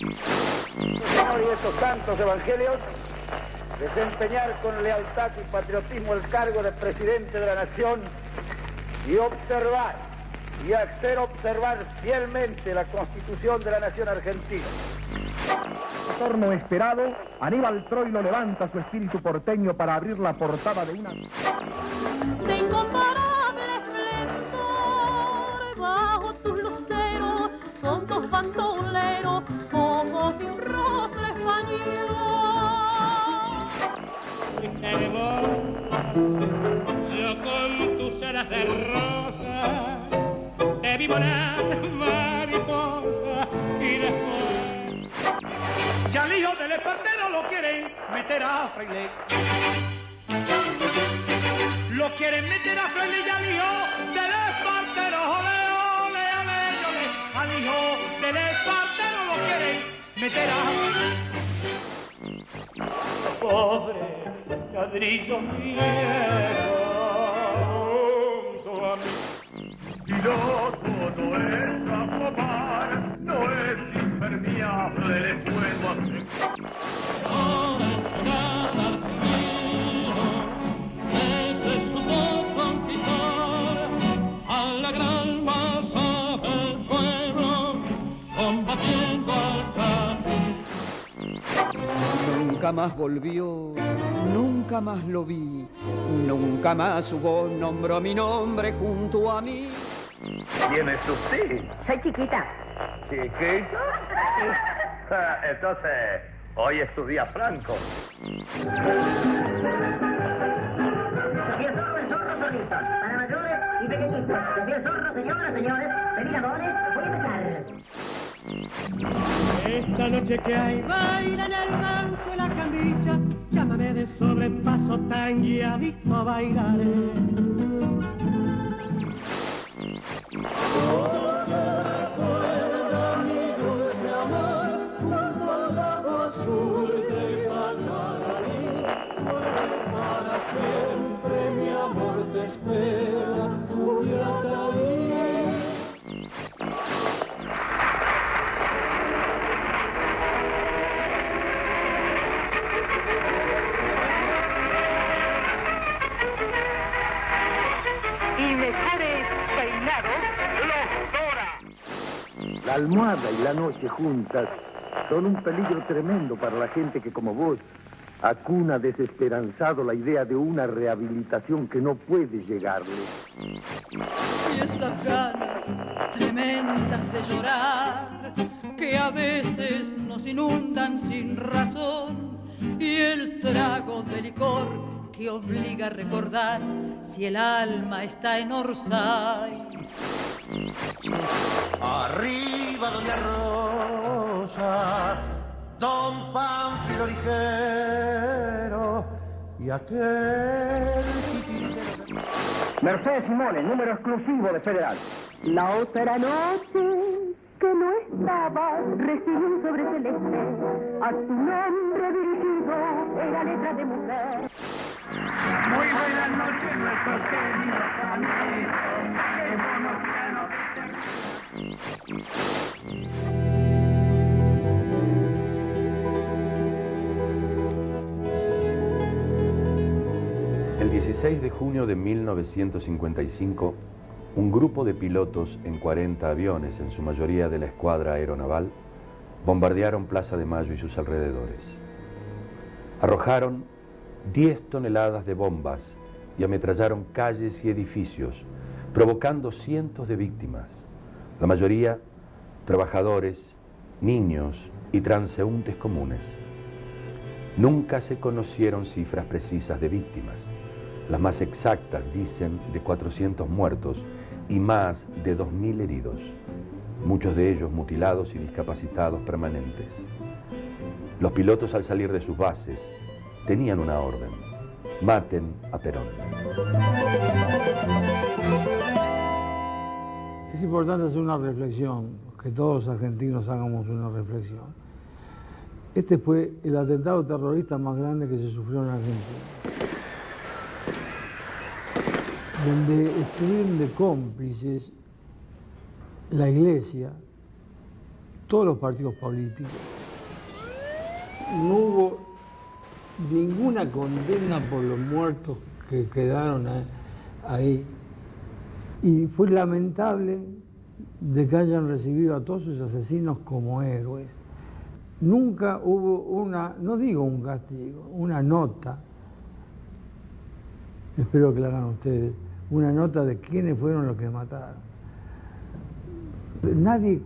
Señor, y estos santos evangelios, desempeñar con lealtad y patriotismo el cargo de presidente de la nación y observar y hacer observar fielmente la Constitución de la nación argentina. Torno esperado, Aníbal Troilo levanta su espíritu porteño para abrir la portada de una... De incomparable esplendor, bajo tus luceros, son dos bandoleros, ojos de un rostro español. Yo con tus alas de rosa te vi volar mariposa y después ya el hijo del espartero lo quieren meter a fraile. Lo quieren meter a fraile y al hijo del espartero, ole, ole, ole, ole. Al hijo del espartero lo quieren meter a pobre ladrillo viejo junto a mí. Piloto no es afamar, no es impermeable, les puedo hacer. Ahora enchilada al se supo conquistar a la gran masa del pueblo, combatiendo al camino. Nunca más volvió, nunca más lo vi, nunca más su voz nombró mi nombre junto a mí. ¿Quién es usted? Soy chiquita. ¿Chiquito? Entonces, hoy es tu día franco. Sofía Zorro, el zorro solito. Para mayores y pequeñitos. Sofía Zorro, señoras, señores. Venid amores, voy a empezar. Esta noche que hay baila en el rancho de la camilla, llámame de sobrepaso tan guiadito a bailar. Recuerda mi dulce amor junto al lago azul de Canadá. Para siempre mi amor te espera, Julieta. Y mejores peinados, los Dora. La almohada y la noche juntas son un peligro tremendo para la gente que, como vos, acuna desesperanzado la idea de una rehabilitación que no puede llegarle. Y esas ganas tremendas de llorar que a veces nos inundan sin razón, y el trago de licor que obliga a recordar si el alma está en Orsay. Arriba doña Rosa, don Pánfilo Ligero y aquel... Mercedes Simone, número exclusivo de Federal. La otra noche que no estaba, recibí un sobre celeste, a tu nombre dirigido, era letra de mujer. Muy buenas noches, nuestros queridos amigos. El 16 de junio de 1955, un grupo de pilotos en 40 aviones, en su mayoría de la escuadra aeronaval, bombardearon Plaza de Mayo y sus alrededores. Arrojaron 10 toneladas de bombas y ametrallaron calles y edificios, provocando cientos de víctimas, la mayoría trabajadores, niños y transeúntes comunes. Nunca se conocieron cifras precisas de víctimas. Las más exactas dicen de 400 muertos y más de 2.000 heridos, muchos de ellos mutilados y discapacitados permanentes. Los pilotos, al salir de sus bases, tenían una orden: maten a Perón. Es importante hacer una reflexión, que todos los argentinos hagamos una reflexión. Este fue el atentado terrorista más grande que se sufrió en Argentina, donde estuvieron de cómplices la Iglesia, todos los partidos políticos. No hubo ninguna condena por los muertos que quedaron ahí. Y fue lamentable de que hayan recibido a todos sus asesinos como héroes. Nunca hubo una, no digo un castigo, una nota, espero que la hagan ustedes, una nota de quiénes fueron los que mataron. Nadie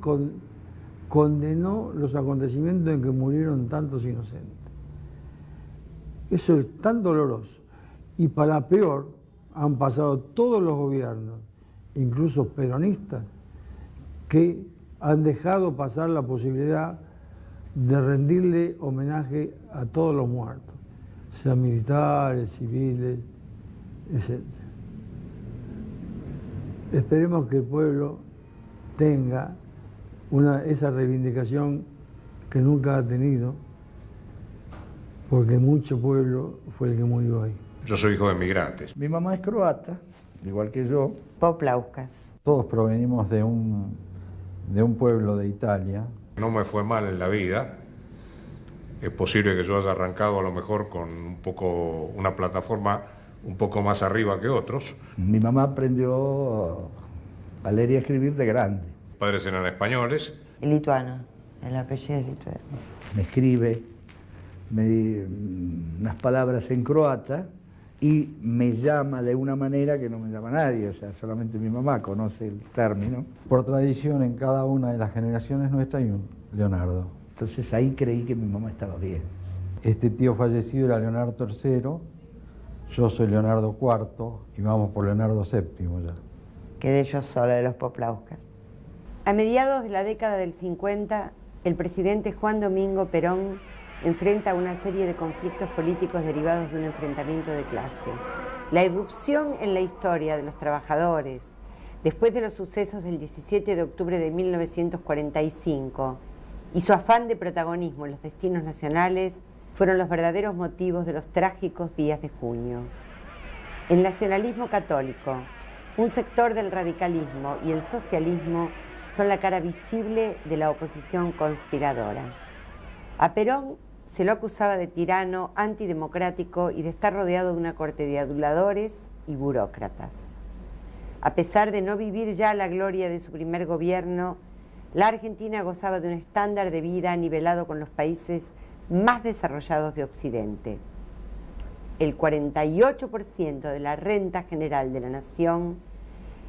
condenó los acontecimientos en que murieron tantos inocentes. Eso es tan doloroso. Y para peor, han pasado todos los gobiernos, incluso peronistas, que han dejado pasar la posibilidad de rendirle homenaje a todos los muertos, sean militares, civiles, etc. Esperemos que el pueblo tenga esa reivindicación que nunca ha tenido, porque mucho pueblo fue el que murió ahí. Yo soy hijo de migrantes. Mi mamá es croata, igual que yo. Poplauskas. Todos provenimos de un pueblo de Italia. No me fue mal en la vida. Es posible que yo haya arrancado a lo mejor con una plataforma un poco más arriba que otros. Mi mamá aprendió a leer y a escribir de grande. Mis padres eran españoles. Lituano, el apellido es lituano. Me escribe unas palabras en croata y me llama de una manera que no me llama nadie, o sea, solamente mi mamá conoce el término. Por tradición, en cada una de las generaciones nuestras hay un Leonardo. Entonces ahí creí que mi mamá estaba bien. Este tío fallecido era Leonardo III, yo soy Leonardo IV y vamos por Leonardo VII ya. Quedé yo sola de los Poplauskas. A mediados de la década del 50, el presidente Juan Domingo Perón enfrenta una serie de conflictos políticos derivados de un enfrentamiento de clase. La irrupción en la historia de los trabajadores, después de los sucesos del 17 de octubre de 1945, y su afán de protagonismo en los destinos nacionales, fueron los verdaderos motivos de los trágicos días de junio. El nacionalismo católico, un sector del radicalismo y el socialismo son la cara visible de la oposición conspiradora. A Perón se lo acusaba de tirano, antidemocrático y de estar rodeado de una corte de aduladores y burócratas. A pesar de no vivir ya la gloria de su primer gobierno, la Argentina gozaba de un estándar de vida nivelado con los países más desarrollados de Occidente. El 48% de la renta general de la nación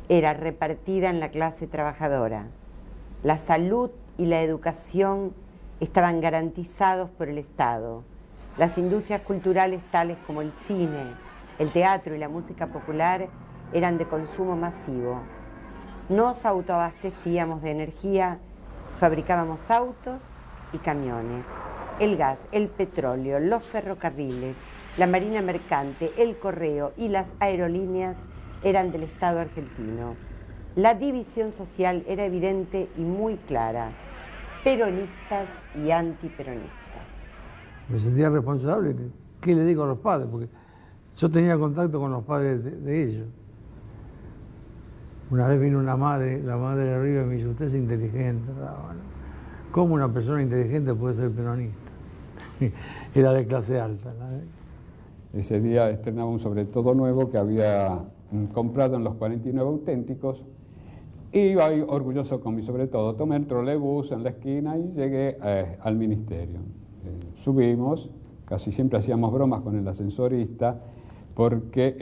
era repartida en la clase trabajadora. La salud y la educación estaban garantizados por el Estado. Las industrias culturales tales como el cine, el teatro y la música popular eran de consumo masivo. Nos autoabastecíamos de energía, fabricábamos autos y camiones. El gas, el petróleo, los ferrocarriles, la marina mercante, el correo y las aerolíneas eran del Estado argentino. La división social era evidente y muy clara. Peronistas y antiperonistas. Me sentía responsable. ¿Qué le digo a los padres? Porque yo tenía contacto con los padres de ellos. Una vez vino una madre, la madre de arriba, y me dijo, usted es inteligente. Bueno, ¿cómo una persona inteligente puede ser peronista? Era de clase alta. Ese día estrenaba un sobre todo nuevo que había comprado en los 49 auténticos. Y iba orgulloso con mi sobre todo. Tomé el trolebús en la esquina y llegué al ministerio. Subimos, casi siempre hacíamos bromas con el ascensorista porque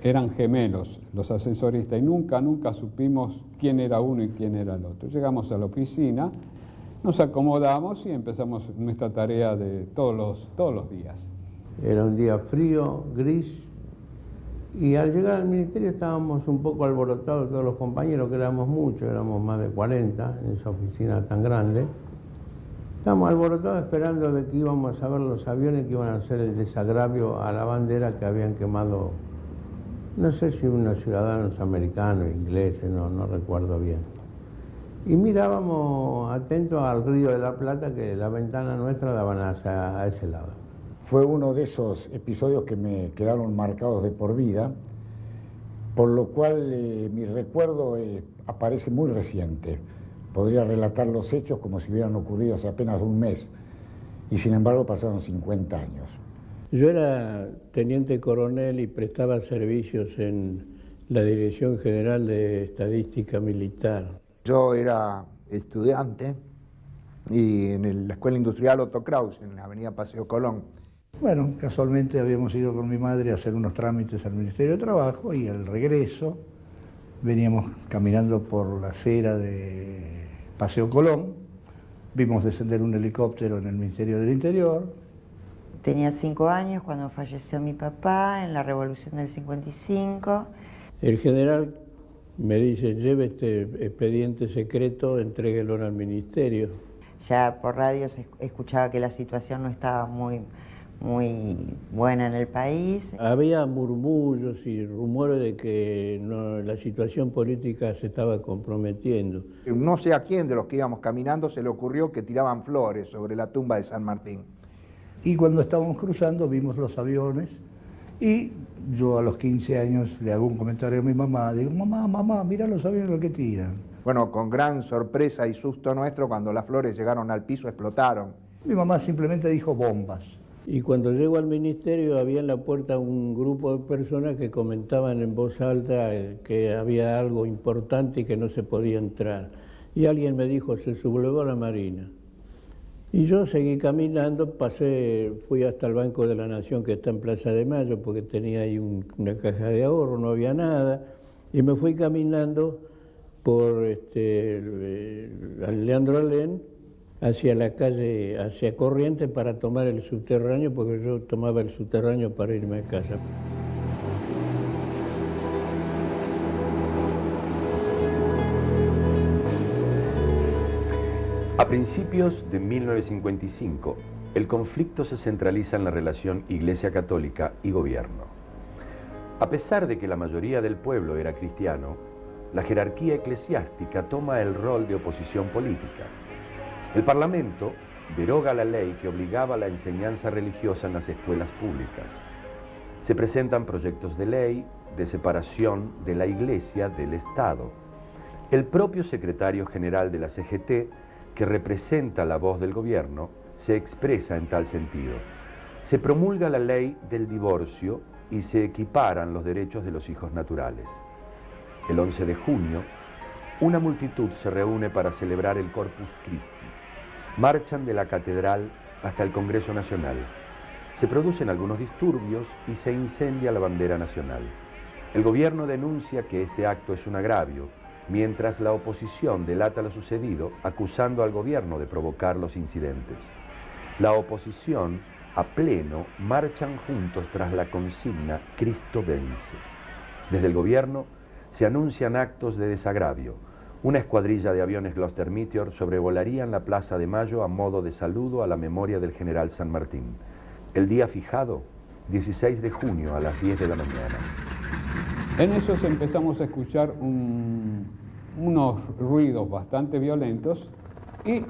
eran gemelos los ascensoristas y nunca supimos quién era uno y quién era el otro. Llegamos a la oficina, nos acomodamos y empezamos nuestra tarea de todos los días. Era un día frío, gris, y al llegar al ministerio estábamos un poco alborotados todos los compañeros, que éramos muchos, éramos más de 40 en esa oficina tan grande. Estábamos alborotados esperando de que íbamos a ver los aviones que iban a hacer el desagravio a la bandera que habían quemado, no sé si unos ciudadanos americanos, ingleses, no recuerdo bien. Y mirábamos atentos al Río de la Plata, que la ventana nuestra daban a ese lado. Fue uno de esos episodios que me quedaron marcados de por vida, por lo cual mi recuerdo aparece muy reciente. podría relatar los hechos como si hubieran ocurrido hace apenas un mes, y sin embargo pasaron 50 años. Yo era teniente coronel y prestaba servicios en la Dirección General de Estadística Militar. Yo era estudiante y en la Escuela Industrial Otto Kraus, en la avenida Paseo Colón. Bueno, casualmente habíamos ido con mi madre a hacer unos trámites al Ministerio de Trabajo y al regreso veníamos caminando por la acera de Paseo Colón, vimos descender un helicóptero en el Ministerio del Interior. Tenía 5 años cuando falleció mi papá en la Revolución del 55. El general me dice, lleve este expediente secreto, entréguelo al ministerio. Ya por radio se escuchaba que la situación no estaba muy buena en el país. Había murmullos y rumores de que la situación política se estaba comprometiendo. No sé a quién de los que íbamos caminando se le ocurrió que tiraban flores sobre la tumba de San Martín. Y cuando estábamos cruzando vimos los aviones y yo a los 15 años le hago un comentario a mi mamá, digo, mamá, mira los aviones lo que tiran. Bueno, con gran sorpresa y susto nuestro, cuando las flores llegaron al piso explotaron. Mi mamá simplemente dijo bombas. Y cuando llego al ministerio había en la puerta un grupo de personas que comentaban en voz alta que había algo importante y que no se podía entrar. Y alguien me dijo, se sublevó la Marina. Y yo seguí caminando, fui hasta el Banco de la Nación que está en Plaza de Mayo, porque tenía ahí una caja de ahorro, no había nada, y me fui caminando por Leandro Alén hacia la calle, hacia Corrientes para tomar el subterráneo, porque yo tomaba el subterráneo para irme a casa. A principios de 1955, el conflicto se centraliza en la relación Iglesia Católica y gobierno. A pesar de que la mayoría del pueblo era cristiano, la jerarquía eclesiástica toma el rol de oposición política. El Parlamento deroga la ley que obligaba a la enseñanza religiosa en las escuelas públicas. Se presentan proyectos de ley de separación de la Iglesia del Estado. El propio secretario general de la CGT, que representa la voz del gobierno, se expresa en tal sentido. Se promulga la ley del divorcio y se equiparan los derechos de los hijos naturales. El 11 de junio, una multitud se reúne para celebrar el Corpus Christi. Marchan de la catedral hasta el Congreso Nacional. Se producen algunos disturbios y se incendia la bandera nacional. El gobierno denuncia que este acto es un agravio, mientras la oposición delata lo sucedido, acusando al gobierno de provocar los incidentes. La oposición, a pleno, marchan juntos tras la consigna «Cristo vence». Desde el gobierno se anuncian actos de desagravio. Una escuadrilla de aviones Gloster Meteor sobrevolarían la Plaza de Mayo a modo de saludo a la memoria del general San Martín. El día fijado, 16 de junio a las 10 de la mañana. En esos empezamos a escuchar unos ruidos bastante violentos y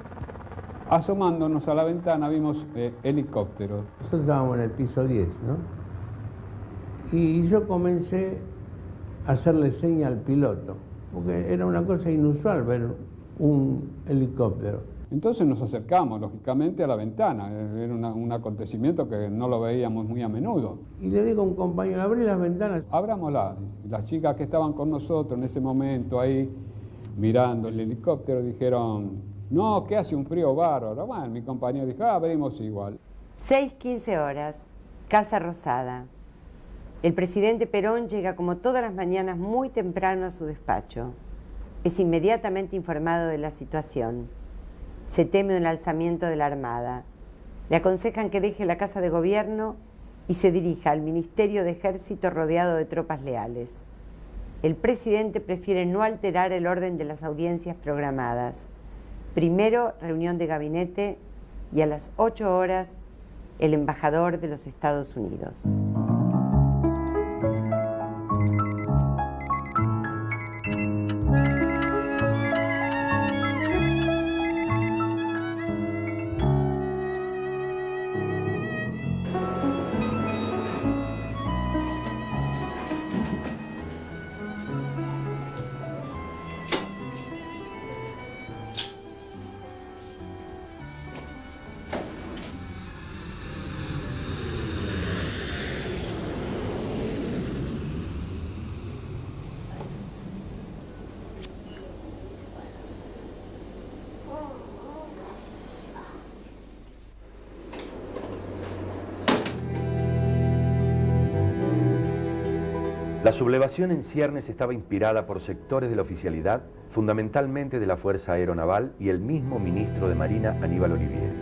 asomándonos a la ventana vimos helicópteros. Nosotros estábamos en el piso 10, ¿no? Y yo comencé a hacerle seña al piloto, porque era una cosa inusual ver un helicóptero. Entonces nos acercamos, lógicamente, a la ventana. Era un acontecimiento que no lo veíamos muy a menudo. Y le digo a un compañero, abrí las ventanas. Abrámoslas. Las chicas que estaban con nosotros en ese momento ahí, mirando el helicóptero, dijeron, no, que hace un frío bárbaro. Bueno, mi compañero dijo, abrimos igual. 6:15 horas, Casa Rosada. El presidente Perón llega como todas las mañanas muy temprano a su despacho. Es inmediatamente informado de la situación. Se teme un alzamiento de la Armada. Le aconsejan que deje la Casa de Gobierno y se dirija al Ministerio de Ejército rodeado de tropas leales. El presidente prefiere no alterar el orden de las audiencias programadas. Primero, reunión de gabinete y a las 8 horas, el embajador de los Estados Unidos. La sublevación en ciernes estaba inspirada por sectores de la oficialidad, fundamentalmente de la Fuerza Aeronaval y el mismo ministro de Marina, Aníbal Olivieri.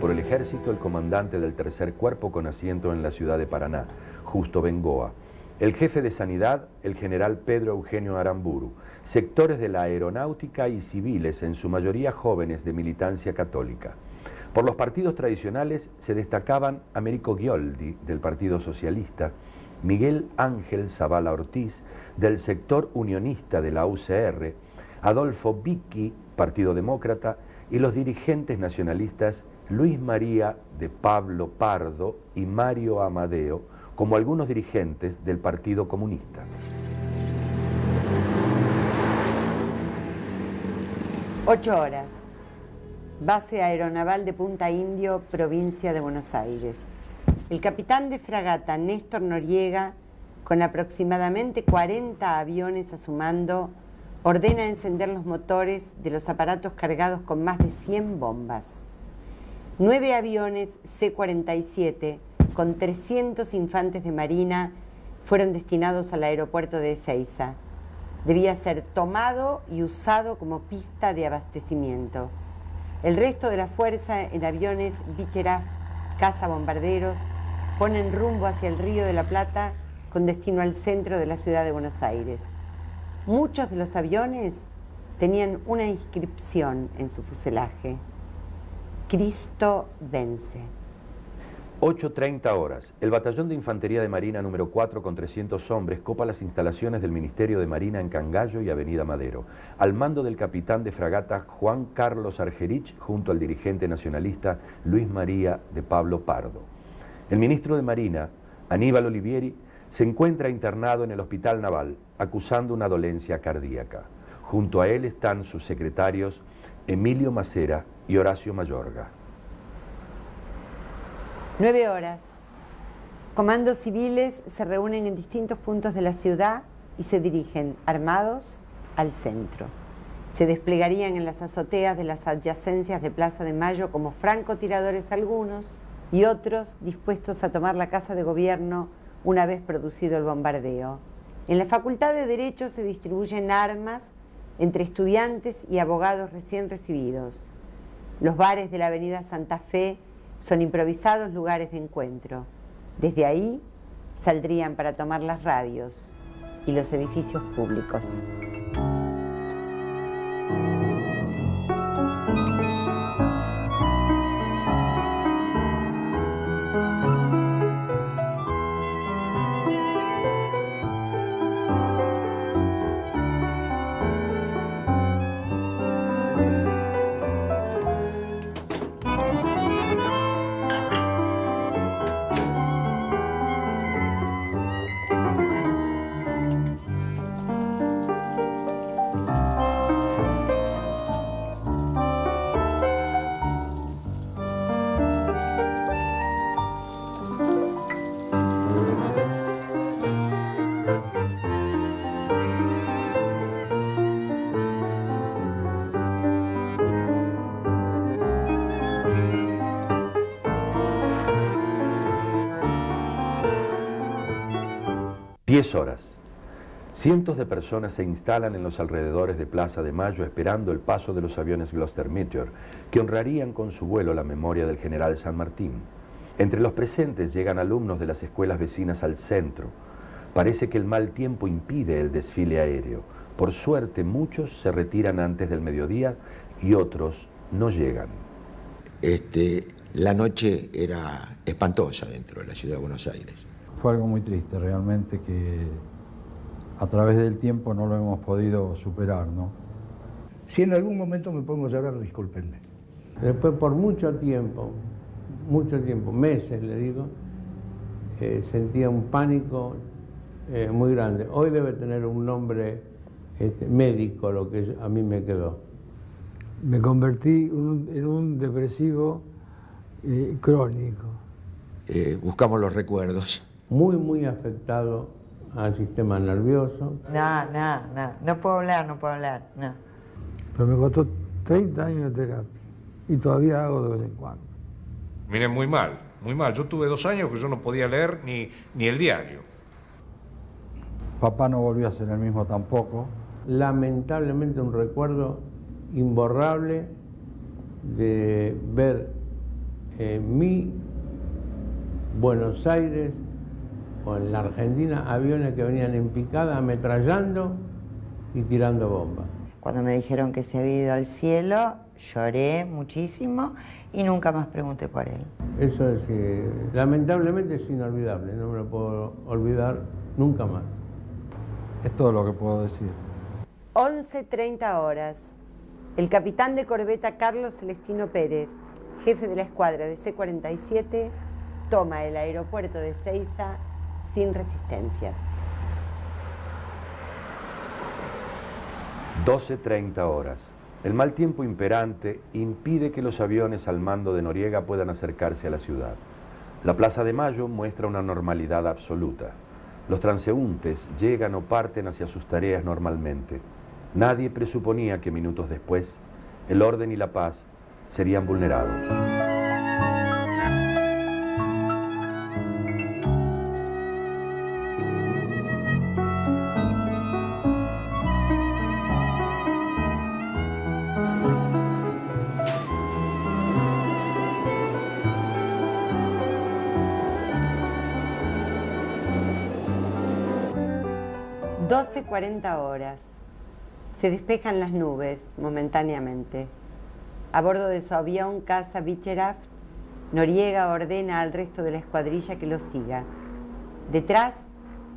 Por el ejército, el comandante del tercer cuerpo con asiento en la ciudad de Paraná, Justo Bengoa. El jefe de Sanidad, el general Pedro Eugenio Aramburu. Sectores de la aeronáutica y civiles, en su mayoría jóvenes de militancia católica. Por los partidos tradicionales se destacaban Américo Ghioldi, del Partido Socialista, Miguel Ángel Zavala Ortiz, del sector unionista de la UCR, Adolfo Vicchi, Partido Demócrata, y los dirigentes nacionalistas Luis María de Pablo Pardo y Mario Amadeo, como algunos dirigentes del Partido Comunista. 8 horas. Base aeronaval de Punta Indio, provincia de Buenos Aires. El capitán de fragata Néstor Noriega, con aproximadamente 40 aviones a su mando, ordena encender los motores de los aparatos cargados con más de 100 bombas. 9 aviones C-47 con 300 infantes de marina fueron destinados al aeropuerto de Ezeiza. Debía ser tomado y usado como pista de abastecimiento. El resto de la fuerza en aviones Beechcraft cazabombarderos ponen rumbo hacia el Río de la Plata con destino al centro de la ciudad de Buenos Aires. Muchos de los aviones tenían una inscripción en su fuselaje: Cristo vence. 8:30 horas. El batallón de infantería de Marina número 4 con 300 hombres copa las instalaciones del Ministerio de Marina en Cangallo y Avenida Madero, al mando del capitán de fragata Juan Carlos Argerich junto al dirigente nacionalista Luis María de Pablo Pardo. El ministro de Marina, Aníbal Olivieri, se encuentra internado en el Hospital Naval, acusando una dolencia cardíaca. Junto a él están sus secretarios Emilio Macera y Horacio Mayorga. 9 horas. Comandos civiles se reúnen en distintos puntos de la ciudad y se dirigen, armados, al centro. Se desplegarían en las azoteas de las adyacencias de Plaza de Mayo como francotiradores algunos y otros dispuestos a tomar la Casa de Gobierno una vez producido el bombardeo. En la Facultad de Derecho se distribuyen armas entre estudiantes y abogados recién recibidos. Los bares de la Avenida Santa Fe son improvisados lugares de encuentro. Desde ahí saldrían para tomar las radios y los edificios públicos. Horas. Cientos de personas se instalan en los alrededores de Plaza de Mayo esperando el paso de los aviones Gloster Meteor, que honrarían con su vuelo la memoria del general San Martín. Entre los presentes llegan alumnos de las escuelas vecinas al centro. Parece que el mal tiempo impide el desfile aéreo. Por suerte, muchos se retiran antes del mediodía y otros no llegan. La noche era espantosa dentro de la ciudad de Buenos Aires. Fue algo muy triste realmente, que a través del tiempo no lo hemos podido superar, ¿no? Si en algún momento me pongo a llorar, discúlpenme. Después por mucho tiempo, meses le digo, sentía un pánico muy grande. Hoy debe tener un nombre médico lo que a mí me quedó. Me convertí en un depresivo crónico. Buscamos los recuerdos. Muy afectado al sistema nervioso. No puedo hablar, no. Pero me costó 30 años de terapia y todavía hago de vez en cuando. Miren, muy mal. Yo tuve 2 años que yo no podía leer ni el diario. Papá no volvió a ser el mismo tampoco. Lamentablemente un recuerdo imborrable de ver en mi Buenos Aires o en la Argentina aviones que venían en picada ametrallando y tirando bombas. Cuando me dijeron que se había ido al cielo, lloré muchísimo y nunca más pregunté por él. Eso es, lamentablemente es inolvidable, no me lo puedo olvidar nunca más. Es todo lo que puedo decir. 11:30 horas. El capitán de corbeta Carlos Celestino Pérez, jefe de la escuadra de C-47, toma el aeropuerto de Ezeiza sin resistencias. 12:30 horas. El mal tiempo imperante impide que los aviones al mando de Noriega puedan acercarse a la ciudad. La Plaza de Mayo muestra una normalidad absoluta. Los transeúntes llegan o parten hacia sus tareas normalmente. Nadie presuponía que minutos después el orden y la paz serían vulnerados. $12:40 horas. Se despejan las nubes momentáneamente. A bordo de su avión caza Beechcraft, Noriega ordena al resto de la escuadrilla que lo siga. Detrás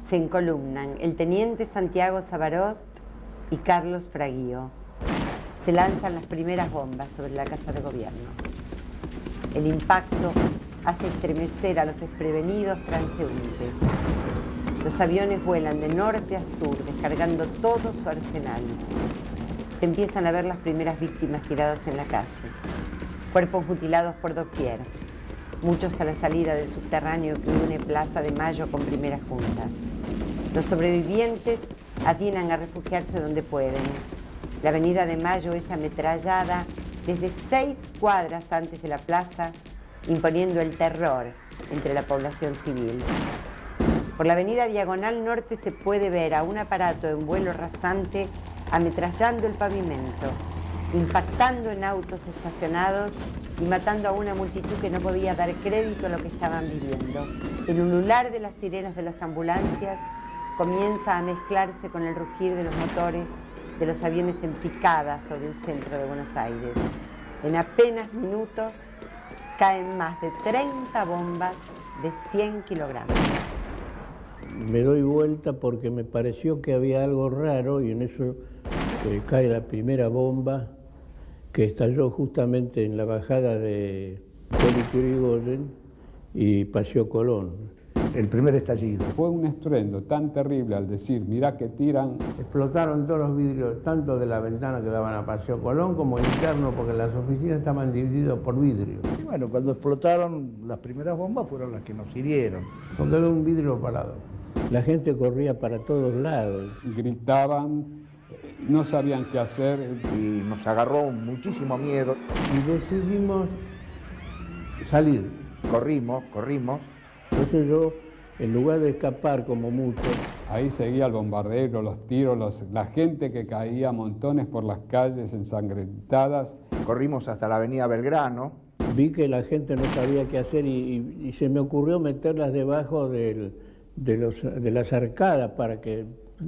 se encolumnan el teniente Santiago Savarost y Carlos Fraguío. Se lanzan las primeras bombas sobre la Casa de Gobierno. El impacto hace estremecer a los desprevenidos transeúntes. Los aviones vuelan de norte a sur, descargando todo su arsenal. Se empiezan a ver las primeras víctimas tiradas en la calle. Cuerpos mutilados por doquier. Muchos a la salida del subterráneo que une Plaza de Mayo con Primera Junta. Los sobrevivientes atinan a refugiarse donde pueden. La Avenida de Mayo es ametrallada desde 6 cuadras antes de la plaza, imponiendo el terror entre la población civil. Por la avenida Diagonal Norte se puede ver a un aparato en vuelo rasante ametrallando el pavimento, impactando en autos estacionados y matando a una multitud que no podía dar crédito a lo que estaban viviendo. El ulular de las sirenas de las ambulancias comienza a mezclarse con el rugir de los motores de los aviones en picada sobre el centro de Buenos Aires. En apenas minutos caen más de 30 bombas de 100 kilogramos. Me doy vuelta porque me pareció que había algo raro y en eso cae la primera bomba que estalló justamente en la bajada de Hipólito Yrigoyen y Paseo Colón. El primer estallido. Fue un estruendo tan terrible al decir, mirá que tiran. Explotaron todos los vidrios, tanto de la ventana que daban a Paseo Colón como interno, porque las oficinas estaban divididas por vidrio. Y bueno, cuando explotaron las primeras bombas fueron las que nos hirieron. Porque quedó un vidrio parado. La gente corría para todos lados. Gritaban, no sabían qué hacer. Y nos agarró muchísimo miedo. Y decidimos salir. Corrimos. Entonces yo, en lugar de escapar como mucho... Ahí seguía el bombardeo, los tiros, la gente que caía montones por las calles ensangrentadas. Corrimos hasta la avenida Belgrano. Vi que la gente no sabía qué hacer y se me ocurrió meterlas debajo de las arcadas para que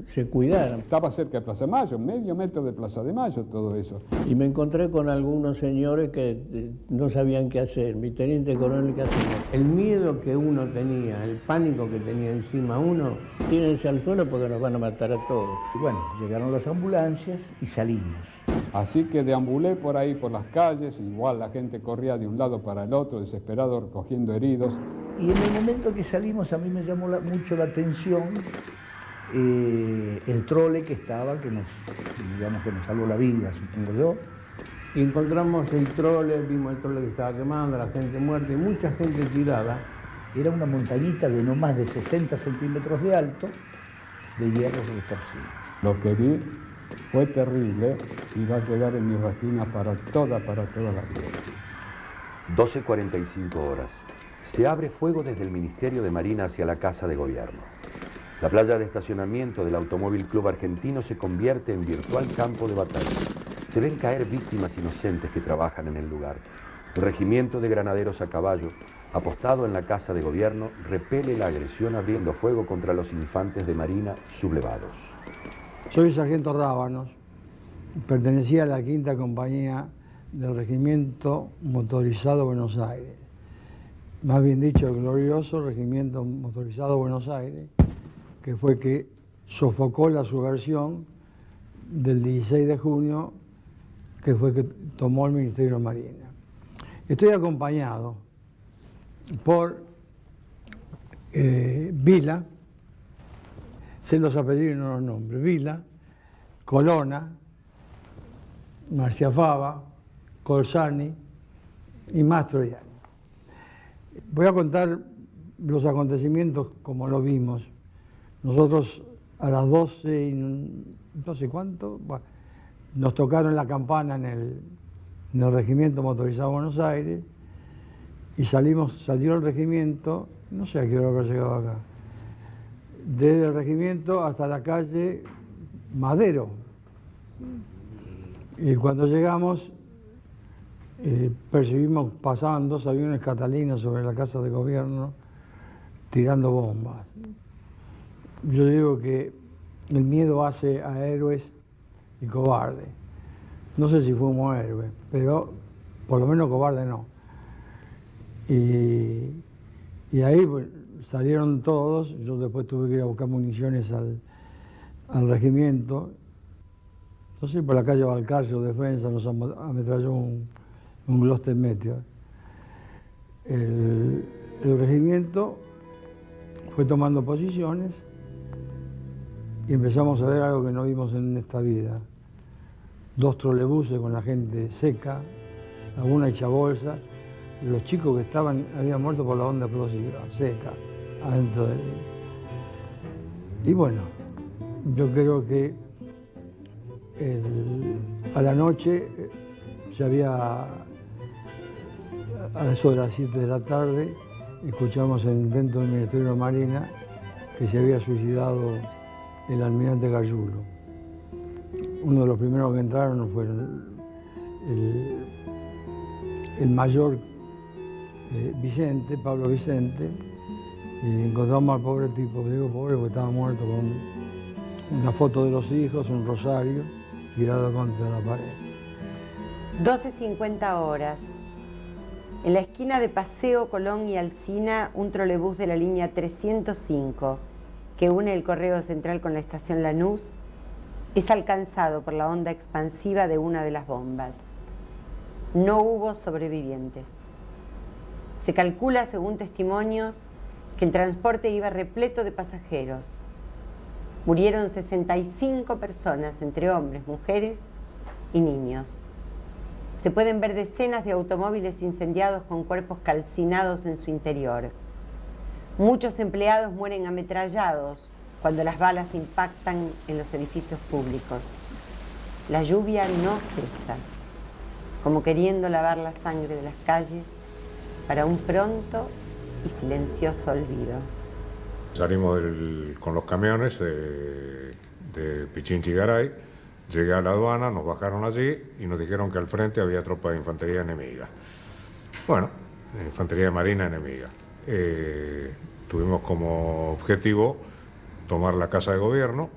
se cuidaran. Estaba cerca de Plaza de Mayo, medio metro de Plaza de Mayo, todo eso. Y me encontré con algunos señores que no sabían qué hacer. Mi teniente coronel, ¿qué hacía? El miedo que uno tenía, el pánico que tenía encima uno. Tírense al suelo porque nos van a matar a todos. Y bueno, llegaron las ambulancias y salimos. Así que deambulé por ahí, por las calles, igual la gente corría de un lado para el otro, desesperado, recogiendo heridos. Y en el momento que salimos a mí me llamó mucho la atención el trole que estaba, que nos salvó la vida, supongo yo. Y encontramos el trole, vimos el trole que estaba quemando, la gente muerta y mucha gente tirada. Era una montañita de no más de 60 centímetros de alto, de hierros retorcidos. Lo que vi fue terrible y va a quedar en mi retina para toda la vida. 12:45 horas. Se abre fuego desde el Ministerio de Marina hacia la Casa de Gobierno. La playa de estacionamiento del Automóvil Club Argentino se convierte en virtual campo de batalla. Se ven caer víctimas inocentes que trabajan en el lugar. El regimiento de granaderos a caballo, apostado en la Casa de Gobierno, repele la agresión abriendo fuego contra los infantes de marina sublevados. Soy sargento Rábanos, pertenecía a la 5ª compañía del Regimiento Motorizado Buenos Aires. Más bien dicho, el glorioso Regimiento Motorizado Buenos Aires, que fue que sofocó la subversión del 16 de junio, que fue que tomó el Ministerio de Marina. Estoy acompañado por Vila, sé los apellidos y no los nombres, Vila, Colonna, Marciafava, Colsani y Mastroianni. Voy a contar los acontecimientos como lo vimos. Nosotros a las 12 y no sé cuánto, bueno, nos tocaron la campana en el Regimiento Motorizado Buenos Aires y salió el regimiento, no sé a qué hora habrá llegado acá, desde el regimiento hasta la calle Madero. Y cuando llegamos, percibimos, pasaban 2 aviones Catalina sobre la Casa de Gobierno tirando bombas. Yo digo que el miedo hace a héroes y cobardes. No sé si fuimos héroes, pero por lo menos cobardes no. Y ahí pues, salieron todos. Yo después tuve que ir a buscar municiones al regimiento. No sé, por la calle Balcarce o Defensa nos ametralló un Gloster Meteor. El regimiento fue tomando posiciones y empezamos a ver algo que no vimos en esta vida. 2 trolebuses con la gente seca, alguna hecha bolsa. Los chicos que estaban habían muerto por la onda explosiva, seca, adentro de... Y bueno, yo creo que a la noche a eso de las 7 de la tarde, escuchamos dentro del Ministerio de Marina que se había suicidado el almirante Gargiulo. Uno de los primeros que entraron fue el mayor Vicente, Pablo Vicente, y encontramos al pobre tipo, digo pobre porque estaba muerto, con una foto de los hijos, un rosario tirado contra la pared. 12:50 horas. En la esquina de Paseo, Colón y Alsina, un trolebús de la línea 305, que une el Correo Central con la estación Lanús, es alcanzado por la onda expansiva de una de las bombas. No hubo sobrevivientes. Se calcula, según testimonios, que el transporte iba repleto de pasajeros. Murieron 65 personas, entre hombres, mujeres y niños. Se pueden ver decenas de automóviles incendiados con cuerpos calcinados en su interior. Muchos empleados mueren ametrallados cuando las balas impactan en los edificios públicos. La lluvia no cesa, como queriendo lavar la sangre de las calles para un pronto y silencioso olvido. Salimos con los camiones de Pichinchi-Garay, llegué a la aduana, nos bajaron allí y nos dijeron que al frente había tropa de infantería enemiga. Bueno, infantería de marina enemiga. Tuvimos como objetivo tomar la Casa de Gobierno.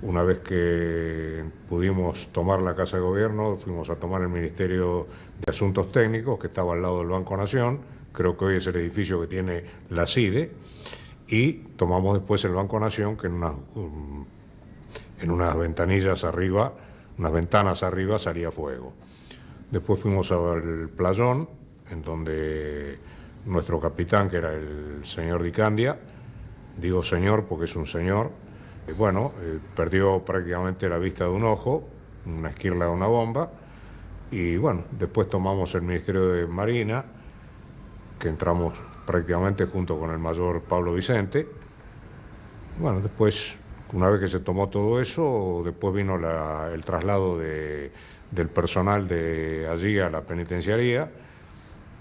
Una vez que pudimos tomar la Casa de Gobierno, fuimos a tomar el Ministerio de Asuntos Técnicos, que estaba al lado del Banco Nación, creo que hoy es el edificio que tiene la CIDE, y tomamos después el Banco Nación, que en unas ventanillas arriba, unas ventanas arriba, salía fuego. Después fuimos al Playón, en donde nuestro capitán, que era el señor Di Candia, digo señor porque es un señor, perdió prácticamente la vista de un ojo, una esquirla de una bomba, y bueno, después tomamos el Ministerio de Marina, que entramos prácticamente junto con el mayor Pablo Vicente. Bueno, después, una vez que se tomó todo eso, después vino el traslado del personal de allí a la penitenciaría.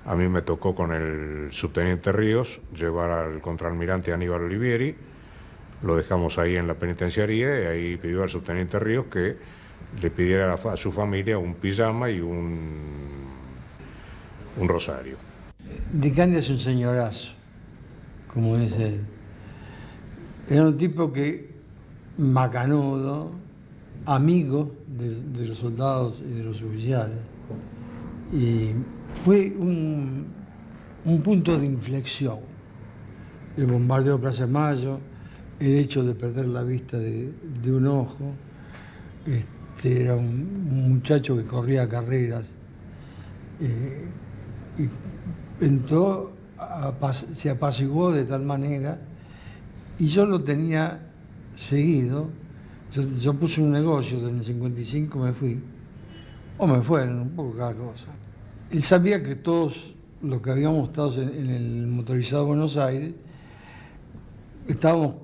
A mí me tocó con el subteniente Ríos llevar al contraalmirante Aníbal Olivieri lo dejamos ahí en la penitenciaría y ahí pidió al subteniente Ríos que le pidiera a su familia un pijama y un rosario. Di Candia es un señorazo, como dice él. Era un tipo que, macanudo, amigo de los soldados y de los oficiales. Y fue un punto de inflexión. El bombardeo de Plaza de Mayo, el hecho de perder la vista de un ojo. Era un muchacho que corría carreras. Y entró, se apaciguó de tal manera, y yo lo tenía seguido. Yo puse un negocio, en el 55 me fui, o me fueron, un poco cada cosa. Él sabía que todos los que habíamos estado en el motorizado Buenos Aires estábamos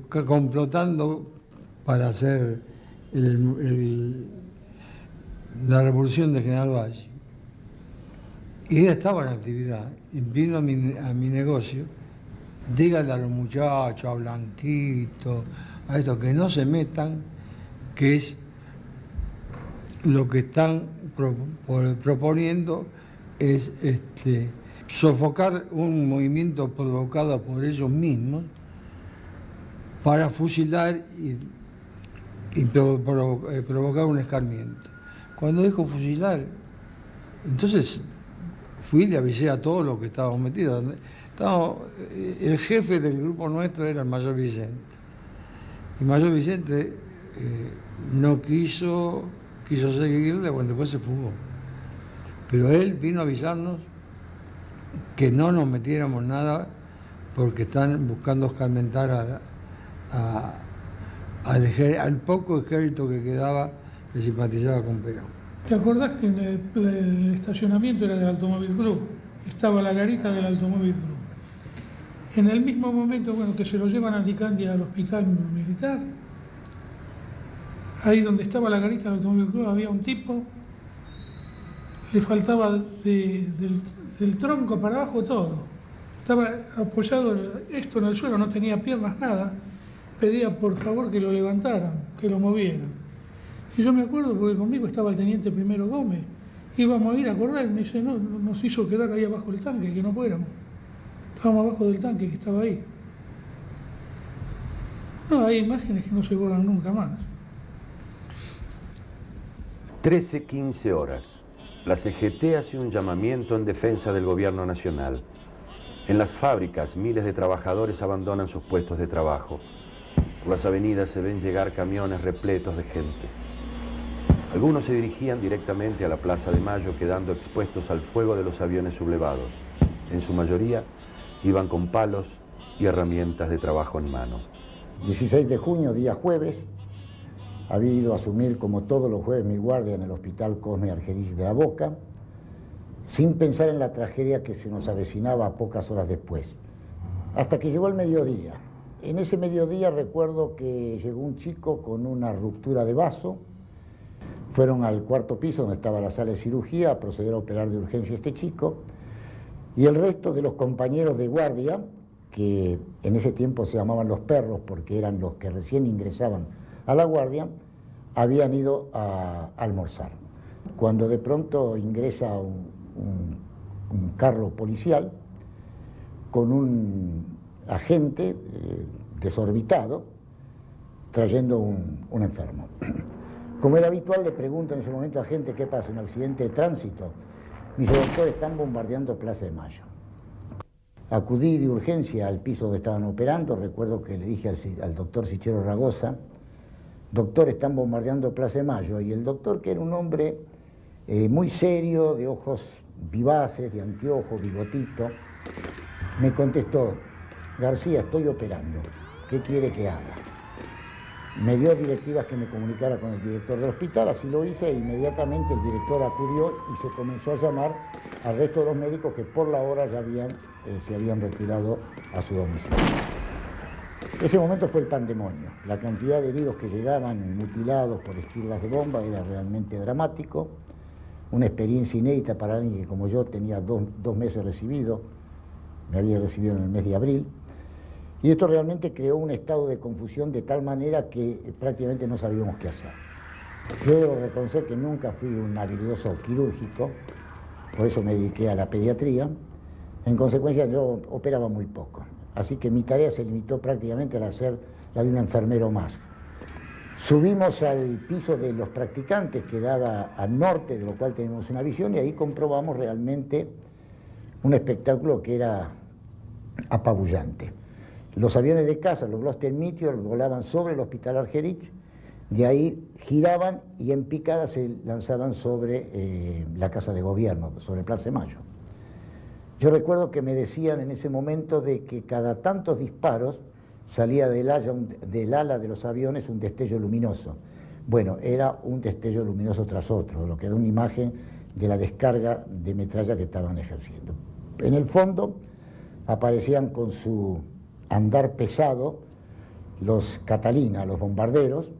complotando para hacer la revolución de General Valle. Y él estaba en actividad, y vino a mi negocio. Díganle a los muchachos, a Blanquito, a estos que no se metan, que es lo que están proponiendo, es sofocar un movimiento provocado por ellos mismos para fusilar y provocar un escarmiento. Cuando dijo fusilar, entonces fui y le avisé a todos los que estábamos metidos. El jefe del grupo nuestro era el Mayor Vicente. Y Mayor Vicente no quiso seguirle, bueno, después se fugó. Pero él vino a avisarnos que no nos metiéramos nada porque están buscando escarmentar al poco ejército que quedaba que simpatizaba con Perón. ¿Te acordás que en el estacionamiento era del Automóvil Club? Estaba la garita del Automóvil Club. En el mismo momento, que se lo llevan a Di Candia al hospital militar, ahí donde estaba la garita del Automóvil Club había un tipo, le faltaba del tronco para abajo todo. Estaba apoyado esto en el suelo, no tenía piernas, nada. Pedía por favor que lo levantaran, que lo movieran. Y yo me acuerdo porque conmigo estaba el teniente primero Gómez. Íbamos a ir a correr, me dice, no, nos hizo quedar ahí abajo del tanque, que no fuéramos. Estábamos abajo del tanque que estaba ahí. No, hay imágenes que no se borran nunca más. 13:15 horas. La CGT hace un llamamiento en defensa del gobierno nacional. En las fábricas, miles de trabajadores abandonan sus puestos de trabajo. Por las avenidas se ven llegar camiones repletos de gente. Algunos se dirigían directamente a la Plaza de Mayo, quedando expuestos al fuego de los aviones sublevados. En su mayoría iban con palos y herramientas de trabajo en mano. 16 de junio, día jueves, había ido a asumir como todos los jueves mi guardia en el Hospital Cosme Argerich de la Boca, sin pensar en la tragedia que se nos avecinaba pocas horas después. Hasta que llegó el mediodía. En ese mediodía recuerdo que llegó un chico con una ruptura de vaso. Fueron al cuarto piso donde estaba la sala de cirugía a proceder a operar de urgencia a este chico. Y el resto de los compañeros de guardia, que en ese tiempo se llamaban los perros porque eran los que recién ingresaban a la guardia, habían ido a almorzar. Cuando de pronto ingresa un carro policial con un agente desorbitado trayendo un enfermo. Como era habitual, le pregunto en ese momento a la gente qué pasa, un accidente de tránsito. Me dice, doctor, están bombardeando Plaza de Mayo. Acudí de urgencia al piso donde estaban operando. Recuerdo que le dije al doctor Sichero Ragosa, doctor, están bombardeando Plaza de Mayo. Y el doctor, que era un hombre muy serio, de ojos vivaces, de anteojos, bigotito, me contestó, García, estoy operando, ¿qué quiere que haga? Me dio directivas que me comunicara con el director del hospital, así lo hice, e inmediatamente el director acudió y se comenzó a llamar al resto de los médicos que por la hora ya se habían retirado a su domicilio. Ese momento fue el pandemonio. La cantidad de heridos que llegaban mutilados por esquirlas de bomba era realmente dramático, una experiencia inédita para alguien que como yo tenía dos meses recibido, me había recibido en el mes de abril, Y esto realmente creó un estado de confusión de tal manera que prácticamente no sabíamos qué hacer. Yo debo reconocer que nunca fui un habilidoso quirúrgico, por eso me dediqué a la pediatría. En consecuencia, yo operaba muy poco. Así que mi tarea se limitó prácticamente a ser la de un enfermero más. Subimos al piso de los practicantes que daba al norte, de lo cual tenemos una visión, y ahí comprobamos realmente un espectáculo que era apabullante. Los aviones de caza, los Gloster Meteor, volaban sobre el Hospital Argerich, de ahí giraban y en picada se lanzaban sobre la Casa de Gobierno, sobre Plaza de Mayo. Yo recuerdo que me decían en ese momento de que cada tantos disparos salía del ala de los aviones un destello luminoso. Bueno, era un destello luminoso tras otro, lo que da una imagen de la descarga de metralla que estaban ejerciendo. En el fondo aparecían con su andar pesado los Catalina, los bombarderos,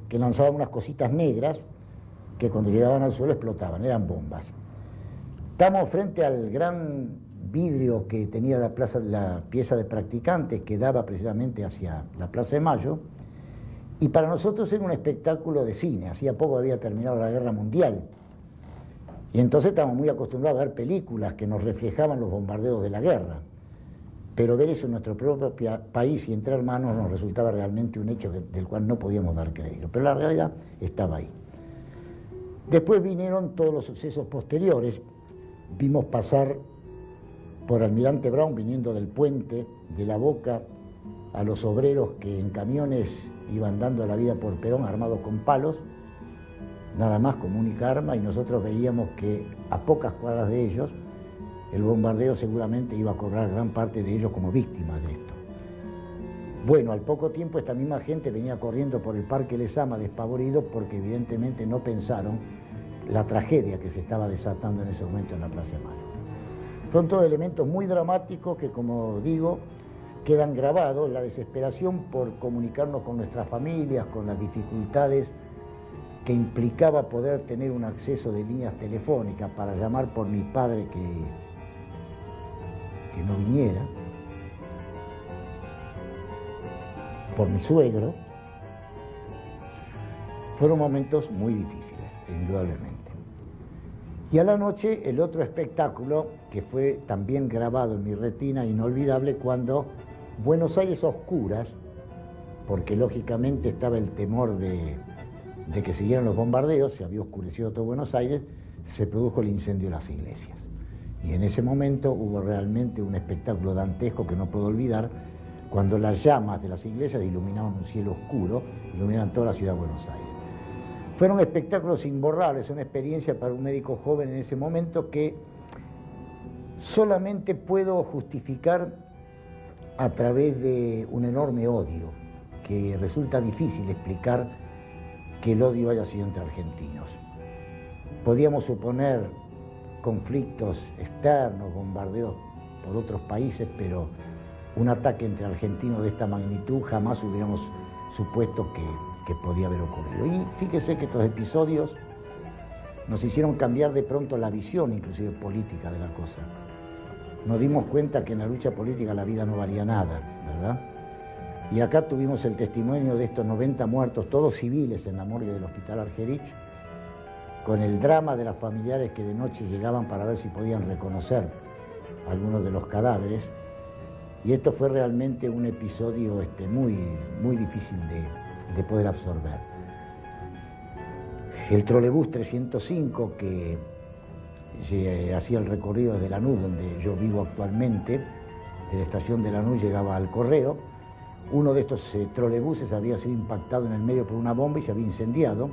que lanzaban unas cositas negras que cuando llegaban al suelo explotaban, eran bombas. Estamos frente al gran vidrio que tenía la pieza de practicantes que daba precisamente hacia la Plaza de Mayo, y para nosotros era un espectáculo de cine. Hacía poco había terminado la Guerra Mundial, y entonces estábamos muy acostumbrados a ver películas que nos reflejaban los bombardeos de la guerra, pero ver eso en nuestro propio país y entre hermanos nos resultaba realmente un hecho del cual no podíamos dar crédito, pero la realidad estaba ahí. Después vinieron todos los sucesos posteriores. Vimos pasar por Almirante Brown, viniendo del puente de La Boca, a los obreros que en camiones iban dando la vida por Perón armados con palos, nada más como única arma, y nosotros veíamos que a pocas cuadras de ellos el bombardeo seguramente iba a cobrar gran parte de ellos como víctimas de esto. Bueno, al poco tiempo esta misma gente venía corriendo por el Parque Lezama despavorido porque evidentemente no pensaron la tragedia que se estaba desatando en ese momento en la Plaza de Mayo. Son todos elementos muy dramáticos que, como digo, quedan grabados, la desesperación por comunicarnos con nuestras familias, con las dificultades que implicaba poder tener un acceso de líneas telefónicas para llamar por mi padre que no viniera, por mi suegro. Fueron momentos muy difíciles, indudablemente. Y a la noche el otro espectáculo que fue también grabado en mi retina, inolvidable, cuando Buenos Aires a oscuras, porque lógicamente estaba el temor de que siguieran los bombardeos, se había oscurecido todo Buenos Aires, se produjo el incendio de las iglesias. Y en ese momento hubo realmente un espectáculo dantesco que no puedo olvidar, cuando las llamas de las iglesias iluminaban un cielo oscuro, iluminaban toda la ciudad de Buenos Aires. Fueron espectáculos imborrables, una experiencia para un médico joven en ese momento que solamente puedo justificar a través de un enorme odio, que resulta difícil explicar que el odio haya sido entre argentinos. Podíamos suponer conflictos externos, bombardeos por otros países, pero un ataque entre argentinos de esta magnitud jamás hubiéramos supuesto que podía haber ocurrido. Y fíjese que estos episodios nos hicieron cambiar de pronto la visión, inclusive política, de la cosa. Nos dimos cuenta que en la lucha política la vida no valía nada, ¿verdad? Y acá tuvimos el testimonio de estos 90 muertos, todos civiles, en la morgue del Hospital Argerich, con el drama de las familiares que de noche llegaban para ver si podían reconocer algunos de los cadáveres. Y esto fue realmente un episodio muy difícil de poder absorber. El trolebús 305 que hacía el recorrido desde Lanús, donde yo vivo actualmente, de la estación de Lanús llegaba al Correo. Uno de estos trolebuses había sido impactado en el medio por una bomba y se había incendiado.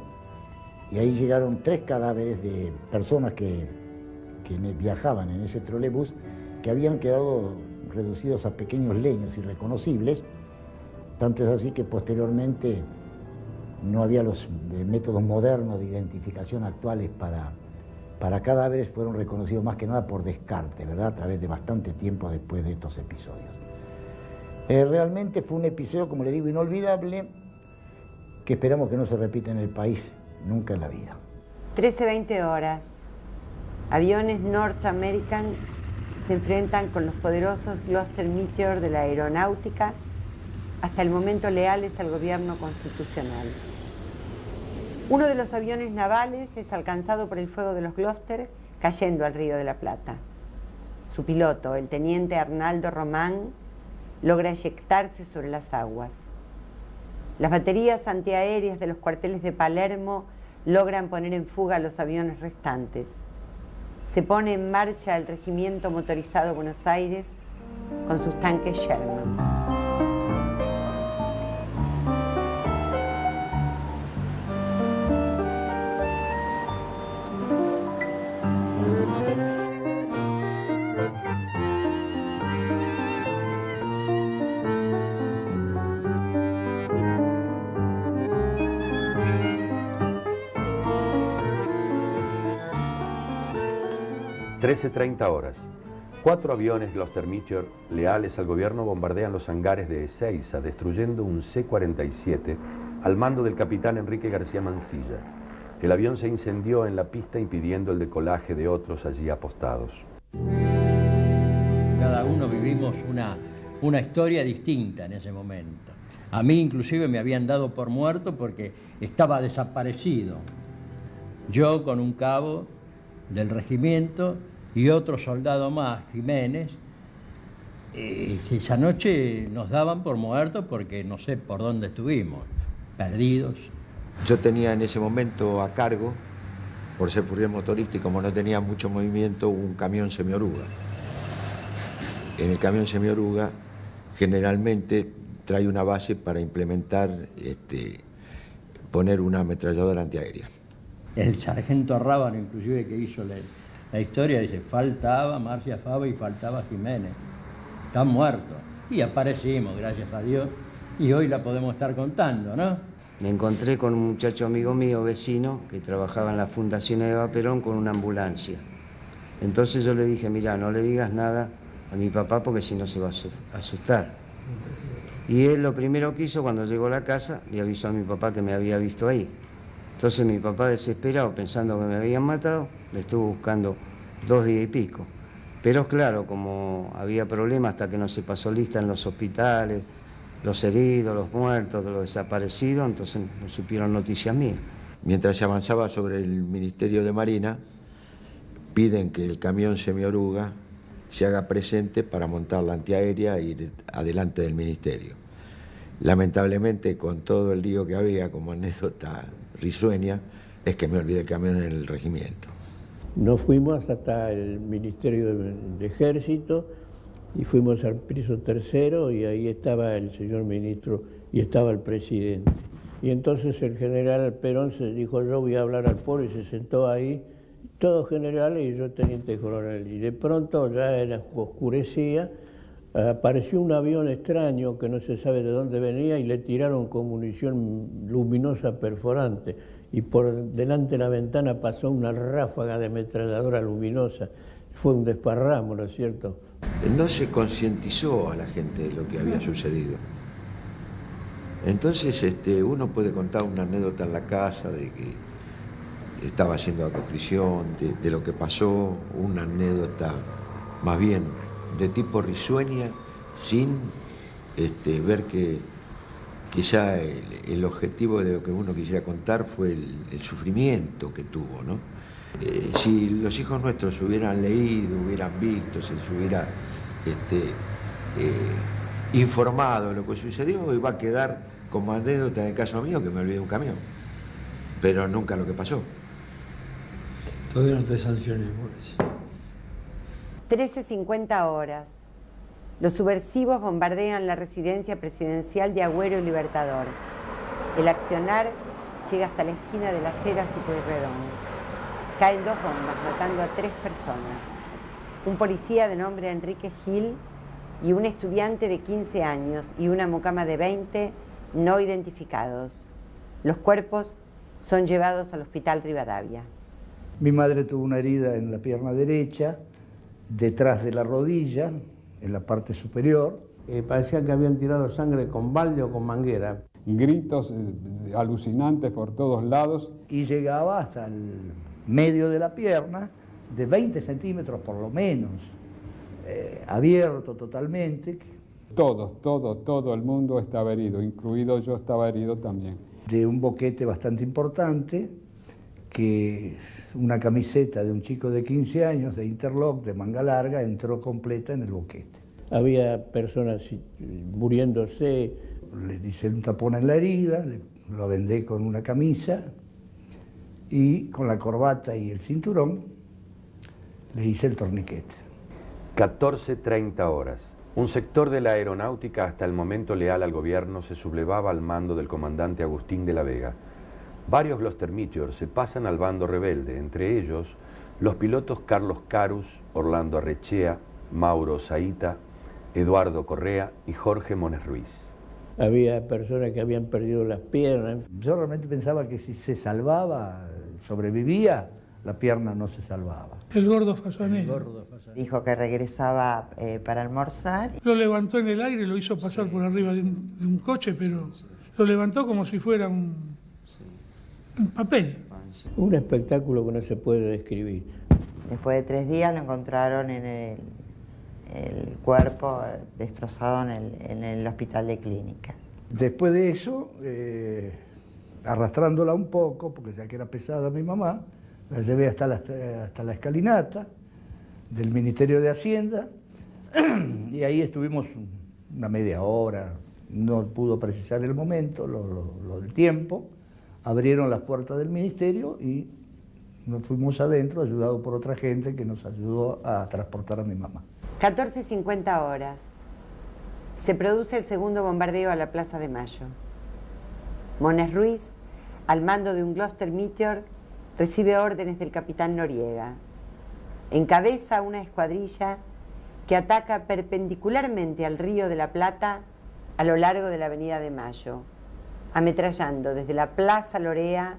Y ahí llegaron 3 cadáveres de personas que viajaban en ese trolebús, que habían quedado reducidos a pequeños leños irreconocibles. Tanto es así que posteriormente no había los métodos modernos de identificación actuales para cadáveres, fueron reconocidos más que nada por descarte, ¿verdad? A través de bastante tiempo después de estos episodios. Realmente fue un episodio, como le digo, inolvidable, que esperamos que no se repita en el país nunca en la vida. 13:20 horas. Aviones North American se enfrentan con los poderosos Gloster Meteor de la aeronáutica hasta el momento leales al gobierno constitucional. Uno de los aviones navales es alcanzado por el fuego de los Gloster, cayendo al Río de la Plata. Su piloto, el teniente Arnaldo Román, logra eyectarse sobre las aguas. Las baterías antiaéreas de los cuarteles de Palermo logran poner en fuga a los aviones restantes. Se pone en marcha el Regimiento Motorizado Buenos Aires con sus tanques Sherman. ...13:30. 4 aviones Gloster Meteor leales al gobierno bombardean los hangares de Ezeiza, destruyendo un C-47 al mando del capitán Enrique García Mansilla. El avión se incendió en la pista, impidiendo el decolaje de otros allí apostados. Cada uno vivimos una historia distinta en ese momento. A mí inclusive me habían dado por muerto porque estaba desaparecido. Yo con un cabo del regimiento y otro soldado más, Jiménez, esa noche nos daban por muertos porque no sé por dónde estuvimos, perdidos. Yo tenía en ese momento a cargo, por ser furriel motorista y como no tenía mucho movimiento, un camión semioruga. En el camión semioruga generalmente trae una base para implementar, poner una ametralladora antiaérea. El sargento Rábano, inclusive, que hizo la historia, dice, faltaba Marcia Fava y faltaba Jiménez. Están muertos. Y aparecimos, gracias a Dios, y hoy la podemos estar contando, ¿no? Me encontré con un muchacho amigo mío, vecino, que trabajaba en la Fundación Eva Perón con una ambulancia. Entonces yo le dije, mira, no le digas nada a mi papá porque si no se va a asustar. Y él lo primero que hizo cuando llegó a la casa, le avisó a mi papá que me había visto ahí. Entonces mi papá, desesperado, pensando que me habían matado, me estuvo buscando 2 días y pico. Pero claro, como había problemas hasta que no se pasó lista en los hospitales, los heridos, los muertos, los desaparecidos, entonces no supieron noticias mías. Mientras se avanzaba sobre el Ministerio de Marina, piden que el camión semioruga se haga presente para montar la antiaérea e ir adelante del ministerio. Lamentablemente, con todo el lío que había, como anécdota risueña, es que me olvidé el camión en el regimiento. Nos fuimos hasta el Ministerio de Ejército y fuimos al piso 3 y ahí estaba el señor ministro y estaba el presidente. Y entonces el general Perón se dijo, yo voy a hablar al pueblo, y se sentó ahí, todos generales y yo teniente coronel. Y de pronto, ya oscurecía, apareció un avión extraño que no se sabe de dónde venía y le tiraron con munición luminosa perforante. Y por delante de la ventana pasó una ráfaga de ametralladora luminosa. Fue un desparramo, ¿no es cierto? No se concientizó a la gente de lo que había sucedido. Entonces uno puede contar una anécdota en la casa de que estaba haciendo la conscripción, de lo que pasó, una anécdota más bien de tipo risueña, sin ver que quizá el objetivo de lo que uno quisiera contar fue el sufrimiento que tuvo, ¿no? Si los hijos nuestros hubieran leído, hubieran visto, se les hubiera informado de lo que sucedió, iba a quedar como anécdota en el caso mío que me olvidé un camión, pero nunca lo que pasó. Todavía no te sanciones, Boris. 13:50. Los subversivos bombardean la residencia presidencial de Agüero y Libertador. El accionar llega hasta la esquina de Las Heras y Pueyrredón. Caen 2 bombas, matando a 3 personas. Un policía de nombre Enrique Gil y un estudiante de 15 años y una mucama de 20 no identificados. Los cuerpos son llevados al Hospital Rivadavia. Mi madre tuvo una herida en la pierna derecha, detrás de la rodilla, en la parte superior. Parecía que habían tirado sangre con balde o con manguera. Gritos alucinantes por todos lados. Y llegaba hasta el medio de la pierna, de 20 centímetros por lo menos, abierto totalmente, Todo el mundo estaba herido, incluido yo estaba herido también. De un boquete bastante importante, que una camiseta de un chico de 15 años, de interlock, de manga larga, entró completa en el boquete. Había personas muriéndose. Le hice un tapón en la herida, lo vendé con una camisa y con la corbata y el cinturón le hice el torniquete. 14:30 horas. Un sector de la aeronáutica hasta el momento leal al gobierno se sublevaba al mando del comandante Agustín de la Vega. Varios Gloster Meteor se pasan al bando rebelde, entre ellos los pilotos Carlos Carus, Orlando Arrechea, Mauro Saita, Eduardo Correa y Jorge Mones Ruiz. Había personas que habían perdido las piernas. Yo realmente pensaba que si se salvaba, sobrevivía, la pierna no se salvaba. El gordo Fasanero. Dijo que regresaba para almorzar. Lo levantó en el aire, lo hizo pasar por arriba de un coche, pero lo levantó como si fuera un papel. Un espectáculo que no se puede describir. Después de 3 días lo encontraron en el cuerpo destrozado en el hospital de clínicas. Después de eso, arrastrándola un poco, porque ya que era pesada mi mamá, la llevé hasta la escalinata del Ministerio de Hacienda y ahí estuvimos una media hora, no pudo precisar el momento, el tiempo, abrieron las puertas del ministerio y nos fuimos adentro, ayudados por otra gente que nos ayudó a transportar a mi mamá. 14:50 horas. Se produce el segundo bombardeo a la Plaza de Mayo. Mones Ruiz, al mando de un Gloster Meteor, recibe órdenes del capitán Noriega. Encabeza una escuadrilla que ataca perpendicularmente al Río de la Plata a lo largo de la Avenida de Mayo, ametrallando desde la Plaza Lorea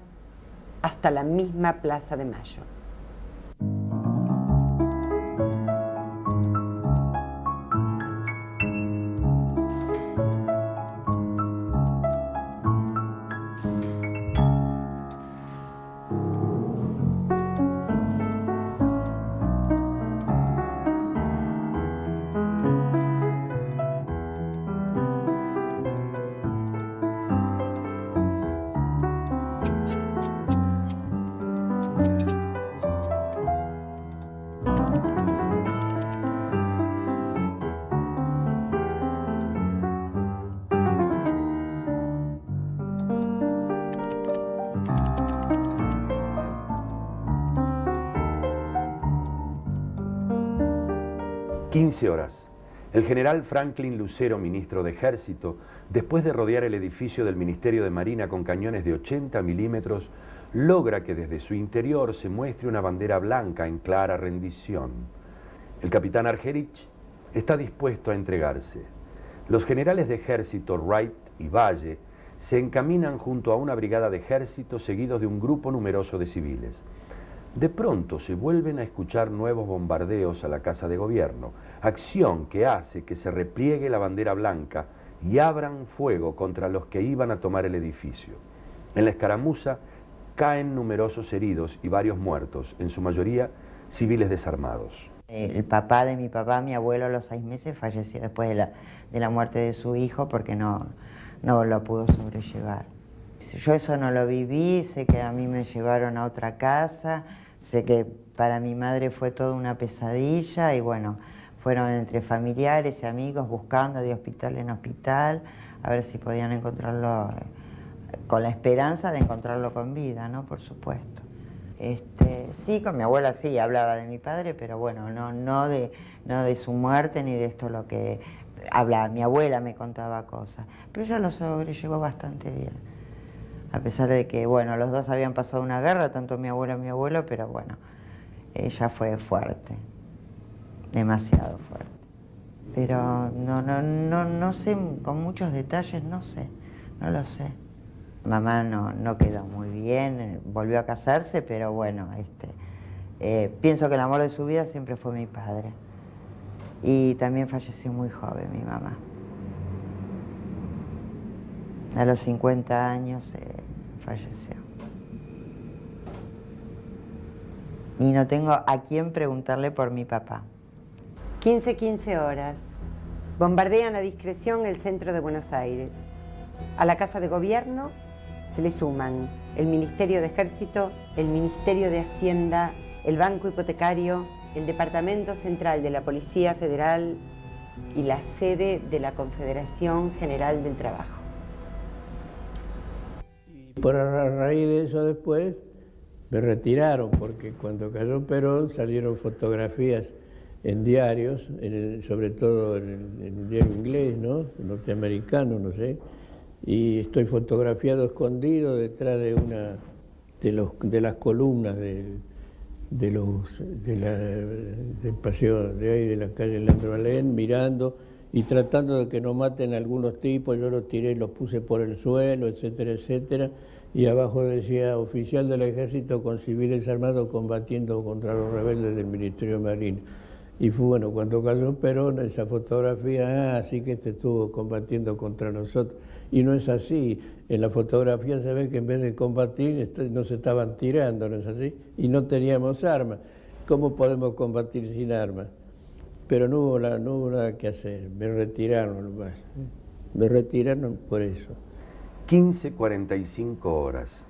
hasta la misma Plaza de Mayo. Horas. El general Franklin Lucero, ministro de Ejército, después de rodear el edificio del Ministerio de Marina con cañones de 80 milímetros, logra que desde su interior se muestre una bandera blanca en clara rendición. El capitán Argerich está dispuesto a entregarse. Los generales de Ejército Wright y Valle se encaminan junto a una brigada de ejército seguidos de un grupo numeroso de civiles. De pronto se vuelven a escuchar nuevos bombardeos a la Casa de Gobierno, acción que hace que se repliegue la bandera blanca y abran fuego contra los que iban a tomar el edificio. En la escaramuza caen numerosos heridos y varios muertos, en su mayoría civiles desarmados. El papá de mi papá, mi abuelo, a los 6 meses falleció después de la muerte de su hijo porque no lo pudo sobrellevar. Yo eso no lo viví, sé que a mí me llevaron a otra casa, sé que para mi madre fue toda una pesadilla y bueno, fueron entre familiares y amigos buscando de hospital en hospital a ver si podían encontrarlo, con la esperanza de encontrarlo con vida, ¿no? Por supuesto. Sí, con mi abuela sí, hablaba de mi padre, pero bueno, no de su muerte ni de esto lo que hablaba. Mi abuela me contaba cosas, pero ella lo sobrellevó bastante bien. A pesar de que, bueno, los dos habían pasado una guerra, tanto mi abuela como mi abuelo, pero bueno, ella fue fuerte, demasiado fuerte. Pero no sé, con muchos detalles, no lo sé. Mamá no quedó muy bien, volvió a casarse, pero bueno, pienso que el amor de su vida siempre fue mi padre. Y también falleció muy joven mi mamá. A los 50 años falleció. Y no tengo a quién preguntarle por mi papá. 15 horas. Bombardean a discreción el centro de Buenos Aires. A la Casa de Gobierno se le suman el Ministerio de Ejército, el Ministerio de Hacienda, el Banco Hipotecario, el Departamento Central de la Policía Federal y la sede de la Confederación General del Trabajo. Por a raíz de eso después me retiraron, porque cuando cayó Perón salieron fotografías en diarios, sobre todo en el diario inglés, ¿no? Norteamericano, no sé, y estoy fotografiado escondido detrás de una de las columnas del paseo de ahí de la calle Leandro Alén, mirando y tratando de que no maten a algunos tipos. Yo los tiré, los puse por el suelo, etcétera, etcétera, y abajo decía: oficial del ejército con civiles armados combatiendo contra los rebeldes del Ministerio de Marina. Y fue bueno, cuando cayó Perón, esa fotografía, así que estuvo combatiendo contra nosotros. Y no es así. En la fotografía se ve que en vez de combatir, nos estaban tirando, ¿no es así? Y no teníamos armas. ¿Cómo podemos combatir sin armas? Pero no hubo nada que hacer. Me retiraron nomás. Me retiraron por eso. 15:45 horas.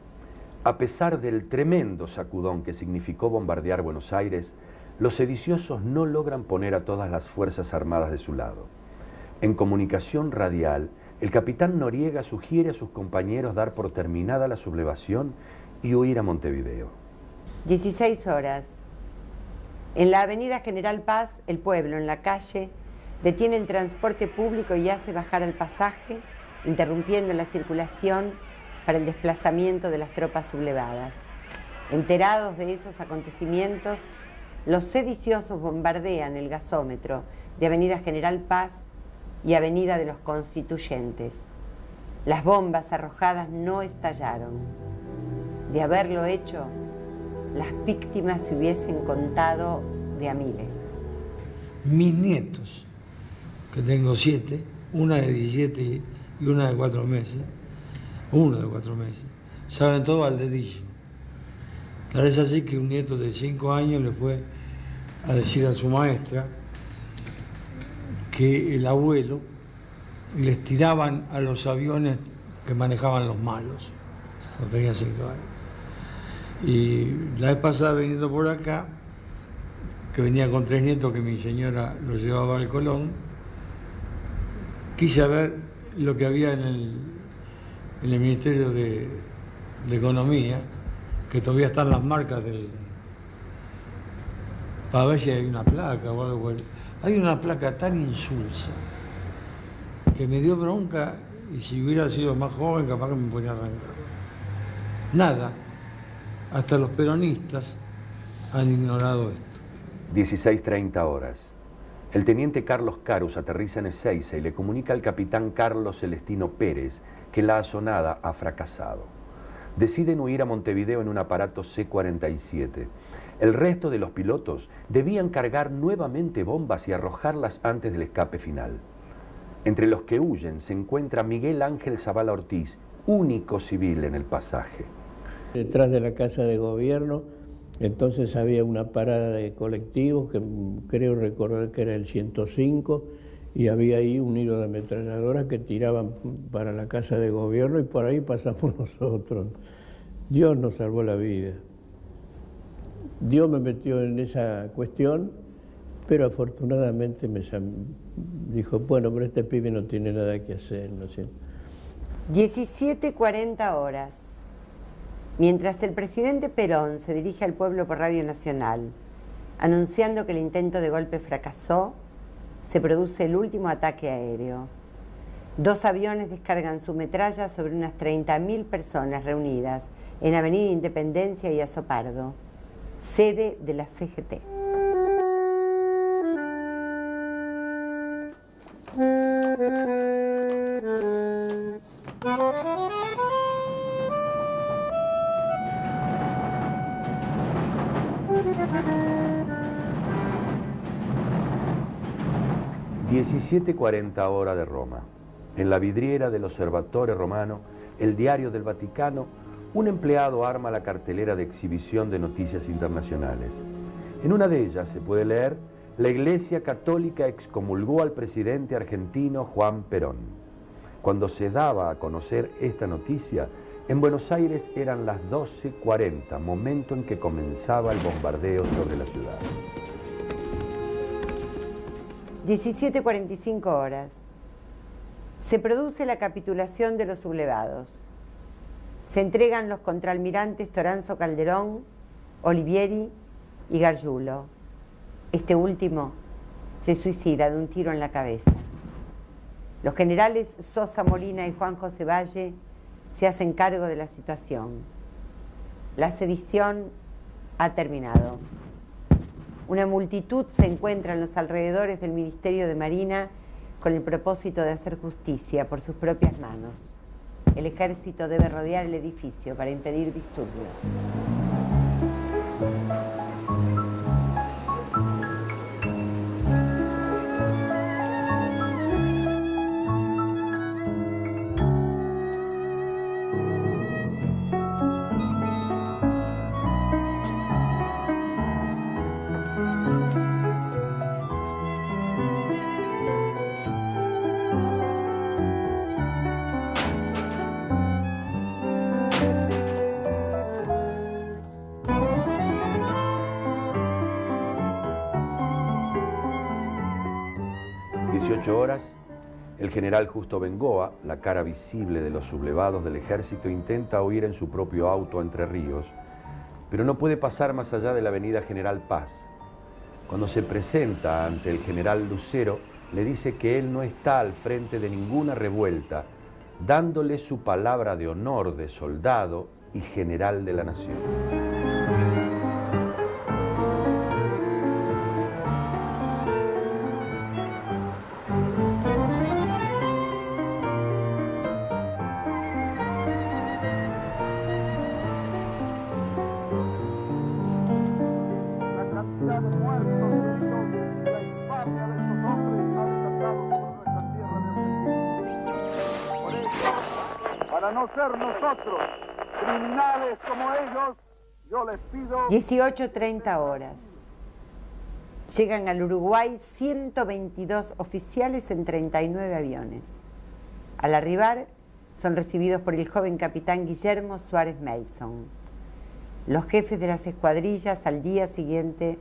A pesar del tremendo sacudón que significó bombardear Buenos Aires, los sediciosos no logran poner a todas las Fuerzas Armadas de su lado. En comunicación radial, el capitán Noriega sugiere a sus compañeros dar por terminada la sublevación y huir a Montevideo. 16 horas. En la avenida General Paz, el pueblo, en la calle, detiene el transporte público y hace bajar al pasaje, interrumpiendo la circulación para el desplazamiento de las tropas sublevadas. Enterados de esos acontecimientos, los sediciosos bombardean el gasómetro de Avenida General Paz y Avenida de los Constituyentes. Las bombas arrojadas no estallaron. De haberlo hecho, las víctimas se hubiesen contado de a miles. Mis nietos, que tengo 7, una de 17 y una de 4 meses, uno de 4 meses, saben todo al dedillo. Tal es así que un nieto de 5 años le fue a decir a su maestra que el abuelo les tiraban a los aviones que manejaban los malos. No tenía 5 años. Y la vez pasada, viniendo por acá, que venía con 3 nietos que mi señora los llevaba al Colón, quise ver lo que había en el Ministerio de Economía, que todavía están las marcas para ver si hay una placa o algo. Hay una placa tan insulsa que me dio bronca, y si hubiera sido más joven capaz que me ponía a arrancar. Nada, hasta los peronistas han ignorado esto. 16:30 horas. El teniente Carlos Carus aterriza en Ezeiza y le comunica al capitán Carlos Celestino Pérez que la asonada ha fracasado. Deciden huir a Montevideo en un aparato C-47. El resto de los pilotos debían cargar nuevamente bombas y arrojarlas antes del escape final. Entre los que huyen se encuentra Miguel Ángel Zavala Ortiz, único civil en el pasaje. Detrás de la Casa de Gobierno, entonces había una parada de colectivos, que creo recordar que era el 105, y había ahí un hilo de ametralladoras que tiraban para la Casa de Gobierno, y por ahí pasamos nosotros. Dios nos salvó la vida. Dios me metió en esa cuestión, pero afortunadamente me dijo: bueno, pero este pibe no tiene nada que hacer, ¿no es cierto? 17:40 horas. Mientras el presidente Perón se dirige al pueblo por Radio Nacional, anunciando que el intento de golpe fracasó, se produce el último ataque aéreo. 2 aviones descargan su metralla sobre unas 30.000 personas reunidas en Avenida Independencia y Azopardo, sede de la CGT. ...17:40 hora de Roma. En la vidriera del Osservatore Romano, el diario del Vaticano, un empleado arma la cartelera de exhibición de noticias internacionales. En una de ellas se puede leer la Iglesia Católica excomulgó al presidente argentino Juan Perón. Cuando se daba a conocer esta noticia, en Buenos Aires eran las 12:40, momento en que comenzaba el bombardeo sobre la ciudad. 17:45 horas. Se produce la capitulación de los sublevados. Se entregan los contraalmirantes Toranzo Calderón, Olivieri y Gargiulo. Este último se suicida de un tiro en la cabeza. Los generales Sosa Molina y Juan José Valle se hacen cargo de la situación. La sedición ha terminado. Una multitud se encuentra en los alrededores del Ministerio de Marina con el propósito de hacer justicia por sus propias manos. El ejército debe rodear el edificio para impedir disturbios. Horas, el general Justo Bengoa, la cara visible de los sublevados del ejército, intenta huir en su propio auto a Entre Ríos, pero no puede pasar más allá de la avenida General Paz. Cuando se presenta ante el general Lucero, le dice que él no está al frente de ninguna revuelta, dándole su palabra de honor de soldado y general de la nación. Para no ser nosotros criminales como ellos, yo les pido... 18:30 horas. Llegan al Uruguay 122 oficiales en 39 aviones. Al arribar, son recibidos por el joven capitán Guillermo Suárez Mason. Los jefes de las escuadrillas al día siguiente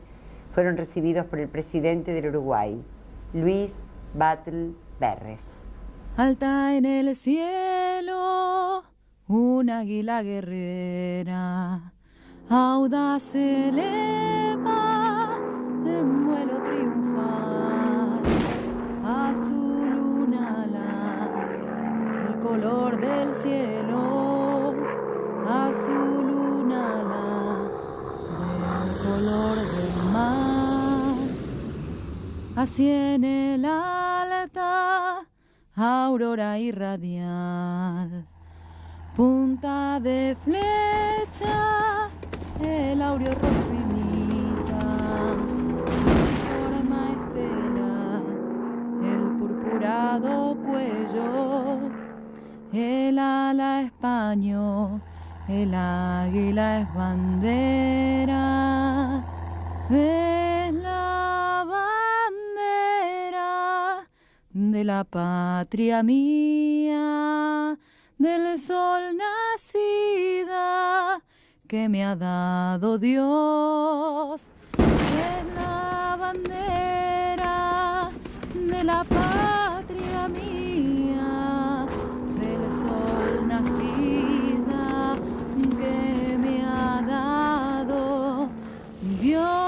fueron recibidos por el presidente del Uruguay, Luis Batlle Berres. Alta en el cielo, un águila guerrera, audaz se eleva en vuelo triunfal, azul un ala, del color del cielo, azul un ala, del color del mar, así en el alta, aurora irradial, punta de flecha, el áureo rojo imita, forma estela, el purpurado cuello, el ala es paño, el águila es bandera, es la bandera de la patria mía, del sol nacida que me ha dado Dios. Es la bandera de la patria mía, del sol nacida que me ha dado Dios.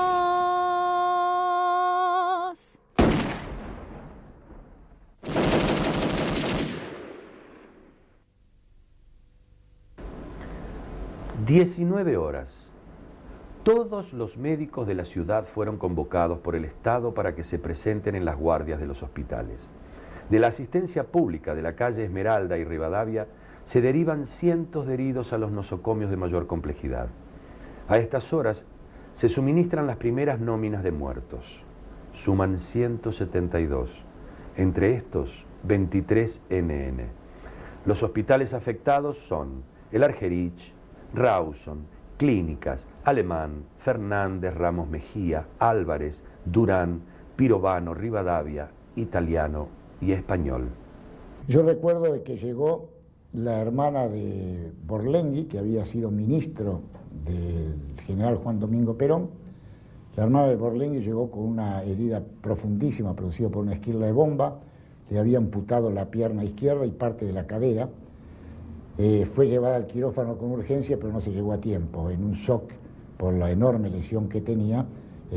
19 horas. Todos los médicos de la ciudad fueron convocados por el Estado para que se presenten en las guardias de los hospitales. De la asistencia pública de la calle Esmeralda y Rivadavia se derivan cientos de heridos a los nosocomios de mayor complejidad. A estas horas se suministran las primeras nóminas de muertos. Suman 172, entre estos 23 NN. Los hospitales afectados son el Argerich, Rawson, Clínicas, Alemán, Fernández, Ramos Mejía, Álvarez, Durán, pirovano, Rivadavia, italiano y español. Yo recuerdo de que llegó la hermana de Borlenghi, que había sido ministro del general Juan Domingo Perón. La hermana de Borlenghi llegó con una herida profundísima producida por una esquirla de bomba, le había amputado la pierna izquierda y parte de la cadera. Fue llevada al quirófano con urgencia, pero no se llegó a tiempo. En un shock por la enorme lesión que tenía,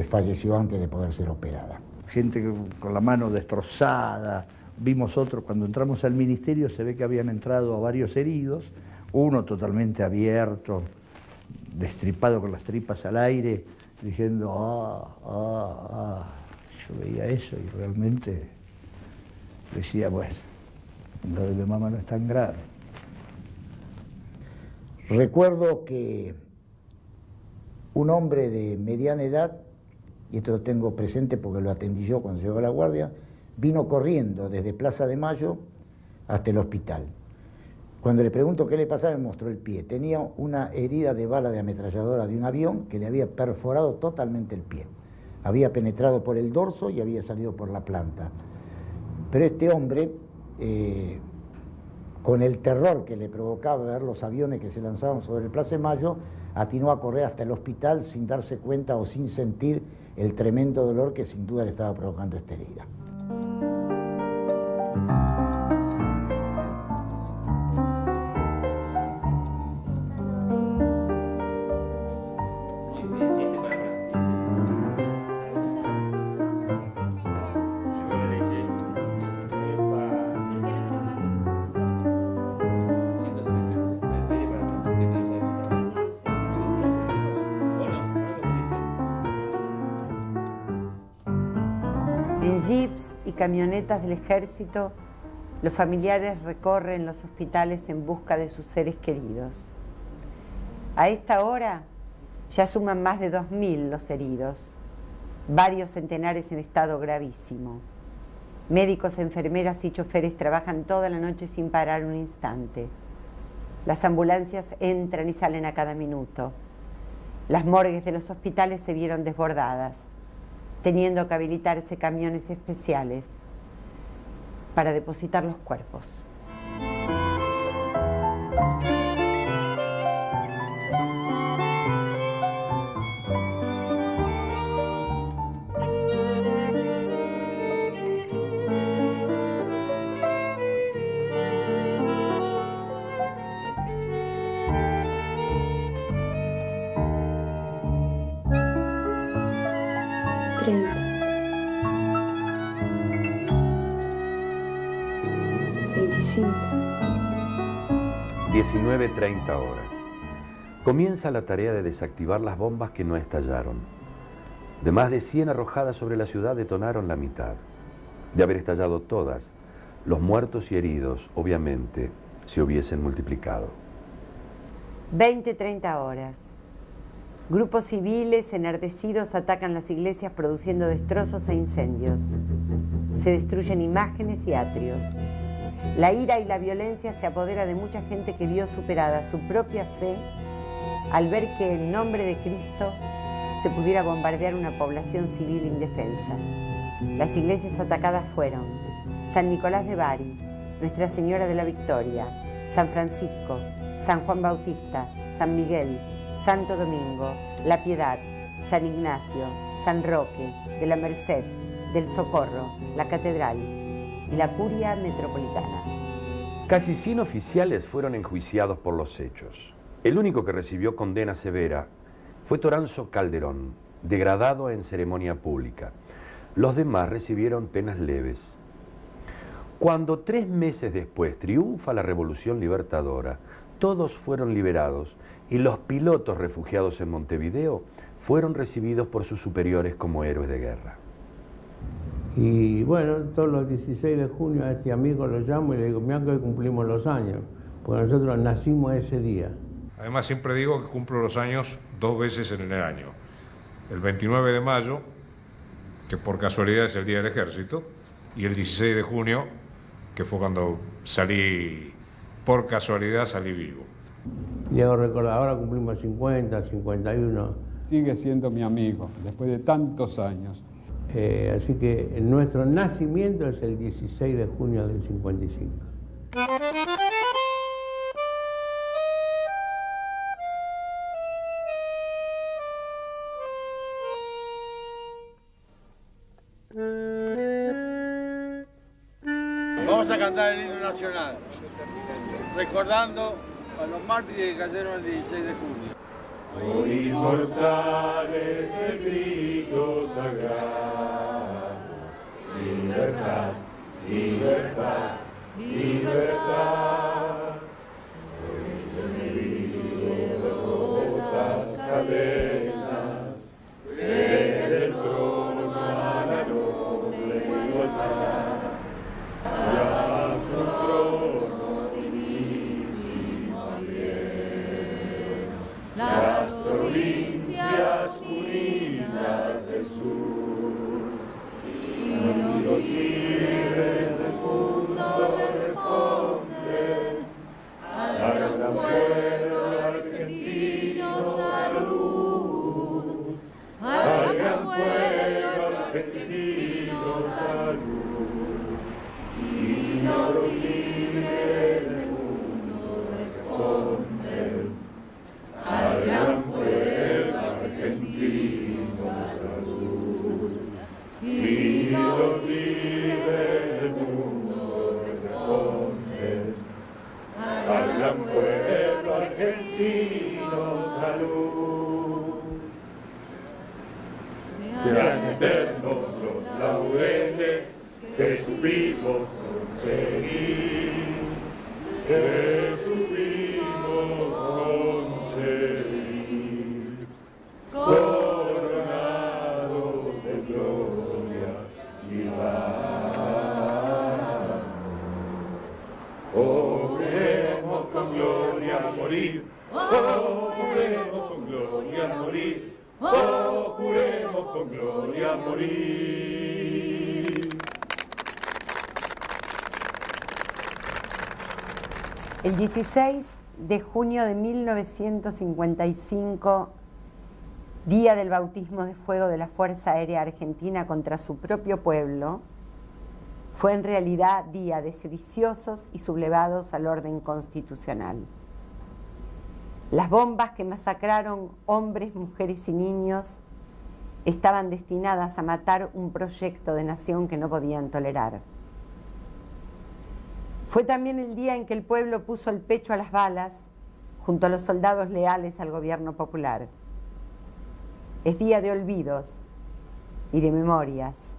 falleció antes de poder ser operada. Gente con la mano destrozada. Vimos otro, cuando entramos al ministerio se ve que habían entrado varios heridos, uno totalmente abierto, destripado con las tripas al aire, diciendo Yo veía eso y realmente decía, bueno, lo de mi mamá no es tan grave. Recuerdo que un hombre de mediana edad, y esto lo tengo presente porque lo atendí yo cuando llegó a la guardia, vino corriendo desde Plaza de Mayo hasta el hospital. Cuando le pregunto qué le pasaba, me mostró el pie. Tenía una herida de bala de ametralladora de un avión que le había perforado totalmente el pie. Había penetrado por el dorso y había salido por la planta. Pero este hombre, con el terror que le provocaba ver los aviones que se lanzaban sobre el Plaza de Mayo, atinó a correr hasta el hospital sin darse cuenta o sin sentir el tremendo dolor que sin duda le estaba provocando esta herida. En jeeps y camionetas del ejército, los familiares recorren los hospitales en busca de sus seres queridos. A esta hora ya suman más de 2000 los heridos, varios centenares en estado gravísimo. Médicos, enfermeras y choferes trabajan toda la noche sin parar un instante. Las ambulancias entran y salen a cada minuto. Las morgues de los hospitales se vieron desbordadas, teniendo que habilitarse camiones especiales para depositar los cuerpos. 19:30 horas. Comienza la tarea de desactivar las bombas que no estallaron. De más de 100 arrojadas sobre la ciudad detonaron la mitad. De haber estallado todas, los muertos y heridos, obviamente, se hubiesen multiplicado. 20:30 horas. Grupos civiles enardecidos atacan las iglesias produciendo destrozos e incendios. Se destruyen imágenes y atrios. La ira y la violencia se apodera de mucha gente que vio superada su propia fe al ver que en nombre de Cristo se pudiera bombardear una población civil indefensa. Las iglesias atacadas fueron San Nicolás de Bari, Nuestra Señora de la Victoria, San Francisco, San Juan Bautista, San Miguel, Santo Domingo, La Piedad, San Ignacio, San Roque, de la Merced, del Socorro, la Catedral y la Curia Metropolitana. Casi 100 oficiales fueron enjuiciados por los hechos. El único que recibió condena severa fue Toranzo Calderón, degradado en ceremonia pública. Los demás recibieron penas leves. Cuando 3 meses después triunfa la Revolución Libertadora, todos fueron liberados y los pilotos refugiados en Montevideo fueron recibidos por sus superiores como héroes de guerra. Y bueno, todos los 16 de junio a este amigo lo llamo y le digo, mira que hoy cumplimos los años, porque nosotros nacimos ese día. Además siempre digo que cumplo los años 2 veces en el año. El 29 de mayo, que por casualidad es el Día del Ejército, y el 16 de junio, que fue cuando salí, por casualidad salí vivo. Y hago recordar, ahora cumplimos 50, 51. Sigue siendo mi amigo, después de tantos años. Así que nuestro nacimiento es el 16 de junio del 55. Vamos a cantar el himno nacional, recordando a los mártires que cayeron el 16 de junio. Oh, inmortales el grito sagrado, libertad, libertad, libertad. Por el peligro rotas cadenas, desde el trono a la noble igualdad. Ya su trono divísimo abrieron las provincias unidas del sur, y los libres del mundo responden al gran pueblo argentino salud, al gran pueblo argentino salud. Y los libres del mundo responden al gran pueblo argentino salud. Y los libres del mundo responden al gran pueblo argentino salud. Sean eternos los laureles que supimos conseguir, que supimos conseguir, coronados de gloria y vamos. Oh, juremos con gloria a morir, oh, juremos con gloria a morir, oh, juremos con gloria a morir. El 16 de junio de 1955, día del bautismo de fuego de la Fuerza Aérea Argentina contra su propio pueblo, fue en realidad día de sediciosos y sublevados al orden constitucional. Las bombas que masacraron hombres, mujeres y niños estaban destinadas a matar un proyecto de nación que no podían tolerar. Fue también el día en que el pueblo puso el pecho a las balas junto a los soldados leales al gobierno popular. Es día de olvidos y de memorias,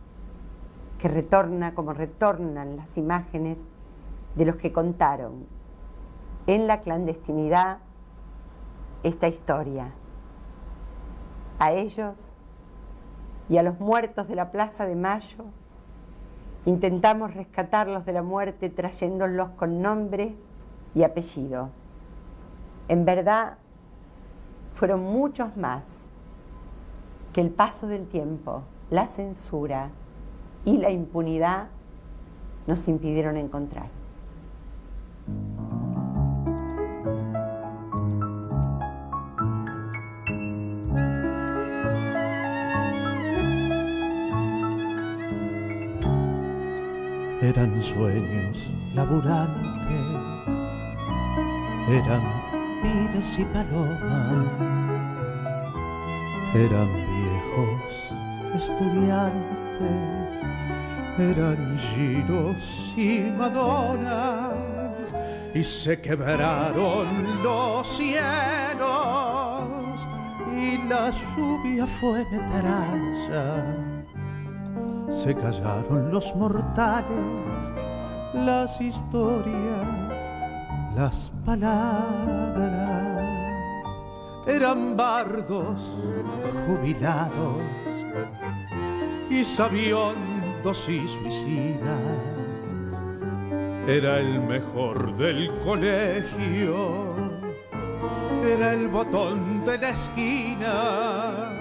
que retorna como retornan las imágenes de los que contaron en la clandestinidad esta historia. A ellos y a los muertos de la Plaza de Mayo intentamos rescatarlos de la muerte trayéndolos con nombre y apellido. En verdad, fueron muchos más que el paso del tiempo, la censura y la impunidad nos impidieron encontrar. Eran sueños laburantes, eran pibes y palomas, eran viejos estudiantes, eran giros y madonas, y se quebraron los cielos, y la lluvia fue metralla. Se callaron los mortales, las historias, las palabras. Eran bardos jubilados y sabiondos y suicidas. Era el mejor del colegio, era el botón de la esquina.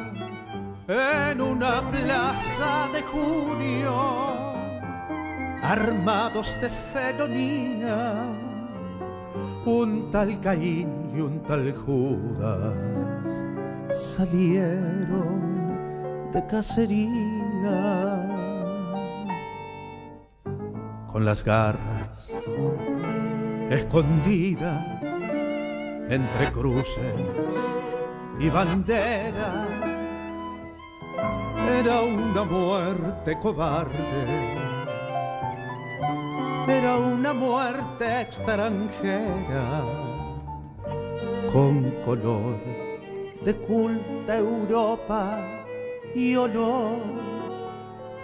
En una plaza de junio, armados de felonía, un tal Caín y un tal Judas salieron de cacería. con las garras escondidas entre cruces y banderas. Era una muerte cobarde, era una muerte extranjera, con color de culta Europa y olor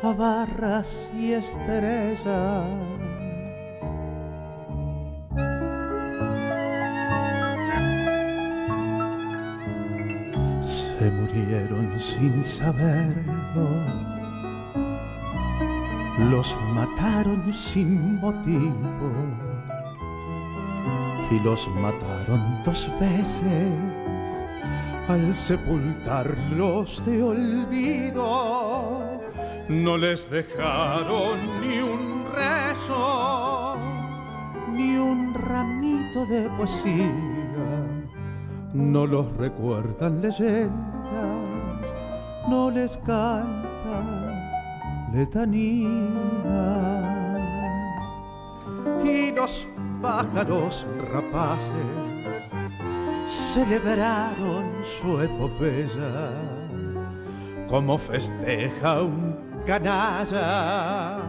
a barras y estrellas. Se murieron sin saberlo, los mataron sin motivo y los mataron 2 veces al sepultarlos de olvido. No les dejaron ni un rezo, ni un ramito de poesía. No los recuerdan leyendas, no les cantan letanías. Y los pájaros rapaces celebraron su epopeya como festeja un canalla,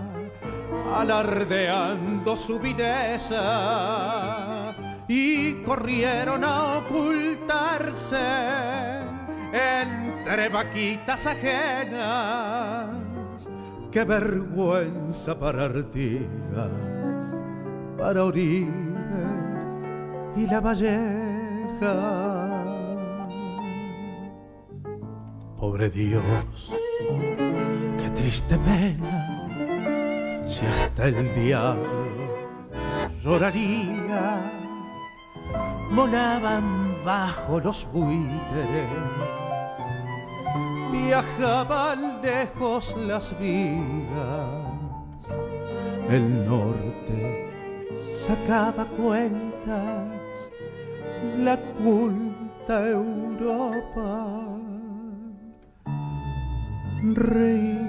alardeando su vileza, y corrieron a ocultarse entre vaquitas ajenas. ¡Qué vergüenza para Artigas, para Oribe y La Valleja! Pobre Dios, qué triste pena, si hasta el diablo lloraría. Volaban bajo los buitres, viajaban lejos las vías. El norte sacaba cuentas, la culta Europa reía.